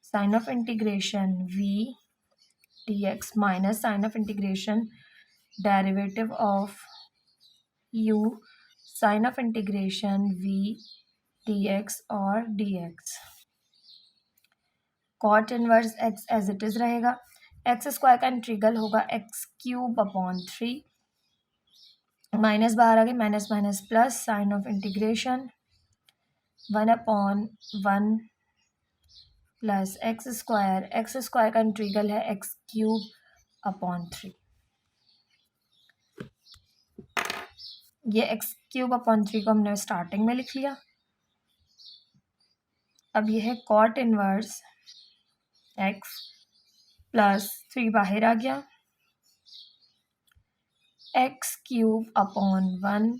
sign of integration v dx minus sign of integration derivative of u sign of integration v dx और dx। Cot inverse x as it is रहेगा, x square का integral होगा x³ minus बाहर आ गई, minus minus plus, sign of integration 1/1 plus x square का integral है x³ ये x³ को हमने स्टार्टिंग में लिख लिया। अब ये है कॉट इनवर्स x प्लस 3 बाहर आ गया, x³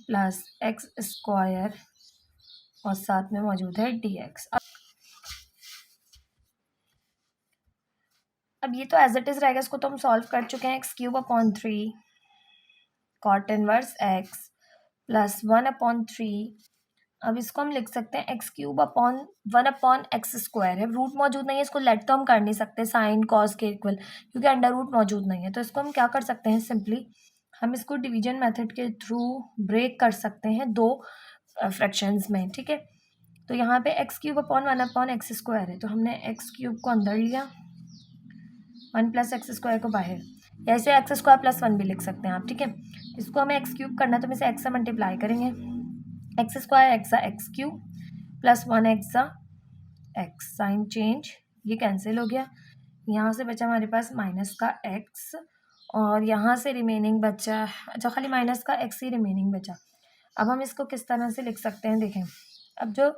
प्लस एक्स स्क्वायर और साथ में मौजूद है dx। अब ये तो एज इट इज रहेगा, इसको तो हम सॉल्व कर चुके हैं। x³ cot inverse x plus 1/3। अब इसको हम लिख सकते हैं x³/1/x² है, रूट मौजूद नहीं है, इसको लेट तो हम कर नहीं सकते साइन कॉस के इक्वल, क्योंकि अंडर रूट मौजूद नहीं है। तो इसको हम क्या कर सकते हैं, सिंपली हम इसको डिवीजन मेथड के थ्रू ब्रेक कर सकते हैं दो फ्रैक्शंस में। ठीक है, तो यहाँ पे x³/1/x² है, तो हमने x³ को अंदर लिया 1 प्लस एक्स स्क्वायर को बाहर, या इसे एक्स स्क्वायर प्लस 1 भी लिख सकते हैं आप, ठीक है। इसको हमें एक्स क्यूब करना है तो हम इसे एक्स से मल्टीप्लाई करेंगे, x square x x cube plus 1 x x, sign change, ये कैंसिल हो गया। यहाँ से बचा हमारे पास माइनस का एक्स, और यहाँ से रिमेनिंग बचा, अच्छा खाली माइनस का एक्स ही रिमेनिंग बचा। अब हम इसको किस तरह से लिख सकते हैं, देखें। अब जो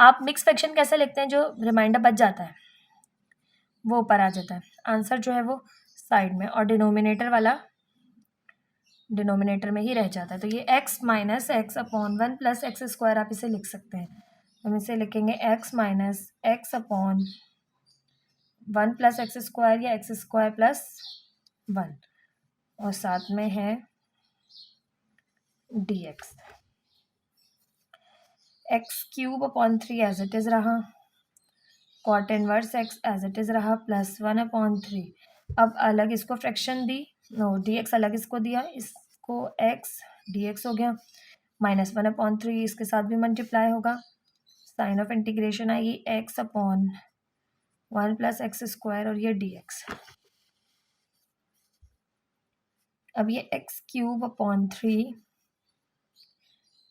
आप मिक्स फ्रैक्शन कैसे लिखते हैं, जो रिमाइंडर बच जाता है वो ऊपर आ जाता है, आंसर जो है वो साइड में, और डिनोमिनेटर वाला डिनोमिनेटर में ही रह जाता है। तो ये x minus x upon 1 plus x square आप इसे लिख सकते हैं। हम इसे लिखेंगे x minus x upon 1 plus x square, या एक्स स्क्वायर प्लस 1, और साथ में है dx। X cube upon 3 as it is रहा, cot inverse x as it is रहा, प्लस 1 अपॉन 3। अब अलग इसको फ्रैक्शन दी, नो dx अलग इसको दिया, इसको x dx हो गया, माइनस 1 अपॉन 3 इसके साथ भी मल्टीप्लाई होगा, साइन ऑफ इंटीग्रेशन आएगी x upon 1 plus x square, और ये dx। अब ये x cube upon 3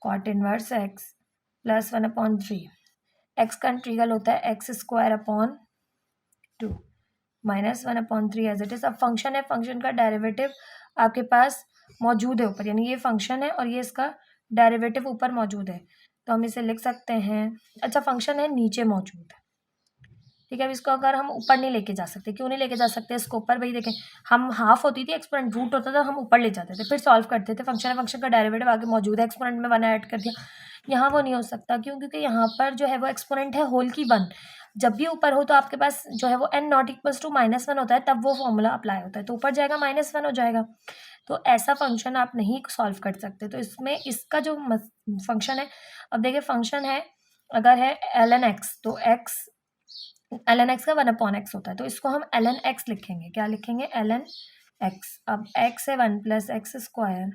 cot inverse x plus 1 upon 3, x का इंटीग्रल होता है x square upon 2 minus 1 upon 3 as it is. अब फंक्शन है, फंक्शन का डेरिवेटिव आपके पास मौजूद है ऊपर, यानी ये फंक्शन है और ये इसका डेरिवेटिव ऊपर मौजूद है, तो हम इसे लिख सकते हैं, अच्छा फंक्शन है नीचे मौजूद है, ठीक है। अब इसको अगर हम ऊपर नहीं लेके जा सकते, क्यों नहीं लेके जा सकते इसको ऊपर, भाई देखें हम हाफ होती थी एक्सपोनेंट, रूट होता था, हम ऊपर ले जाते थे, फिर सॉल्व करते थे, फंक्शन है, फंक्शन का डेरिवेटिव आगे मौजूद है, एक्सपोनेंट में 1 ऐड कर दिया। यहाँ वो नहीं हो सकता, क्यों, क्योंकि यहाँ पर जो है वो एक्सपोनेंट है होल की 1, जब भी ऊपर हो तो आपके पास जो है वो n नॉट इक्वल्स टू -1 होता है, तब वो फॉर्मूला अप्लाई होता है, तो ऊपर जाएगा -1 हो जाएगा, तो ऐसा फंक्शन आप नहीं सॉल्व कर सकते। तो इसमें इसका जो फंक्शन है, अब देखिए फंक्शन है अगर है ln x, तो x ln x का 1 अपॉन एक्स होता है, तो इसको हम ln x लिखेंगे, क्या लिखेंगे ln x। अब x है 1 प्लस एक्स स्क्वायर,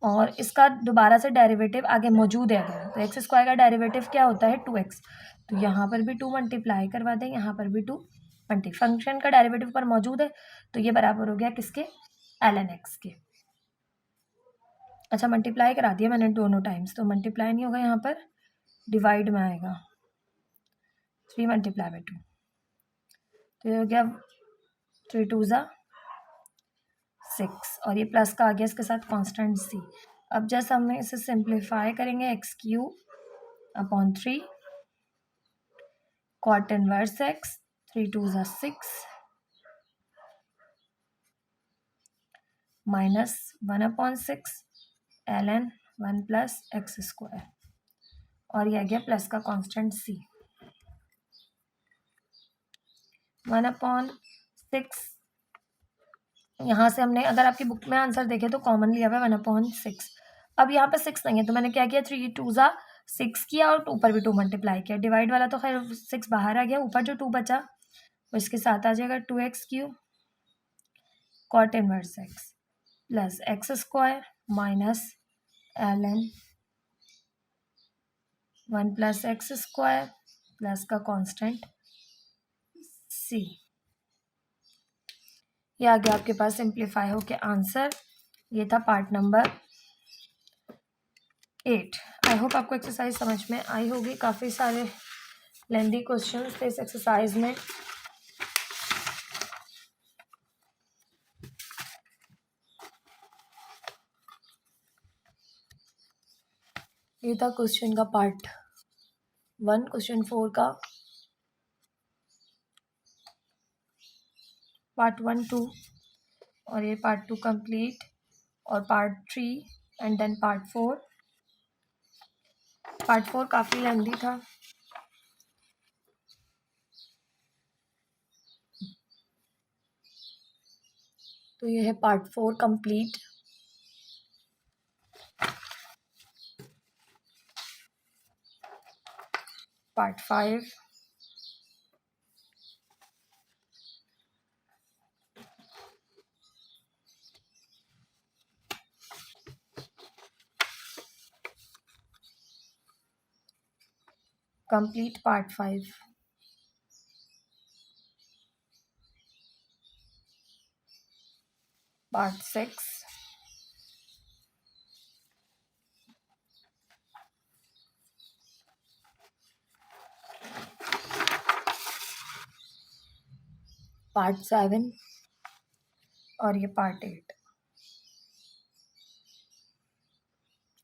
और इसका दोबारा से डेरिवेटिव आगे मौजूद है अगर, तो एक्स स्क्वायर का डेरिवेटिव क्या होता है 2x, तो यहाँ पर भी 2 मल्टीप्लाई करवा दें, यहाँ पर भी 2 फंक्शन का डेरिवेटिव पर मौजूद है, तो ये बराबर हो गया किसके, ln x के। अच्छा मल्टीप्लाई करा दिया मैंने दोनों टाइम्स, तो मल्टीप्लाई नहीं होगा, यहाँ पर डिवाइड में आएगा, 3 मल्टीप्लाई बाई 2, तो ये हो गया 3 2 ज़ा 6, और ये प्लस का आ गया इसके साथ कांस्टेंट c। अब जैसे हम इसे सिंप्लीफाई करेंगे, x cube upon 3 cot inverse x, 3 2 ज़ा 6 minus 1 upon 6 ln 1 plus x square, और ये आ गया प्लस का कांस्टेंट c। 1 अपॉन 6, यहाँ से हमने अगर आपकी बुक में आंसर देखे तो कॉमन लिया हुआ है 1 अपॉन 6। अब यहाँ पे 6 नहीं है, तो मैंने क्या किया, 3 2 ज़ा 6 किया, और ऊपर भी 2 मल्टीप्लाई किया, डिवाइड वाला तो खैर 6 बाहर आ गया, ऊपर जो 2 बचा वो इसके साथ आ जाएगा, 2x cube cot inverse x plus x square minus ln 1 plus x square plus का कांस्टेंट c। ये आ गया आपके पास सिंप्लीफाई हो के आंसर। ये था पार्ट नंबर 8। आई होप आपको एक्सरसाइज समझ में आई होगी, काफ़ी सारे लेंदी क्वेश्चंस थे इस एक्सरसाइज में। ये था क्वेश्चन का पार्ट 1, क्वेश्चन 4 का पार्ट 1 2, और ये पार्ट 2 कंप्लीट, और part 3 and then part 4। Part 4 काफ़ी लेंदी था, तो ये है part 4 complete. Part 5 complete, part 5। Part 6। Part 7 और ये पार्ट 8।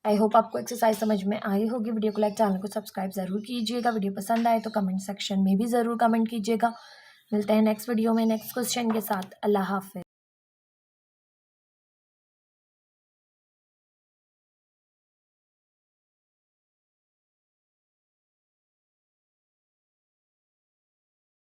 आई होप आपको एक्सरसाइज समझ में आई होगी। वीडियो को लाइक, चैनल को सब्सक्राइब ज़रूर कीजिएगा। वीडियो पसंद आए तो कमेंट सेक्शन में भी ज़रूर कमेंट कीजिएगा। मिलते हैं नेक्स्ट वीडियो में नेक्स्ट क्वेश्चन के साथ। अल्लाह हाफ़िज़।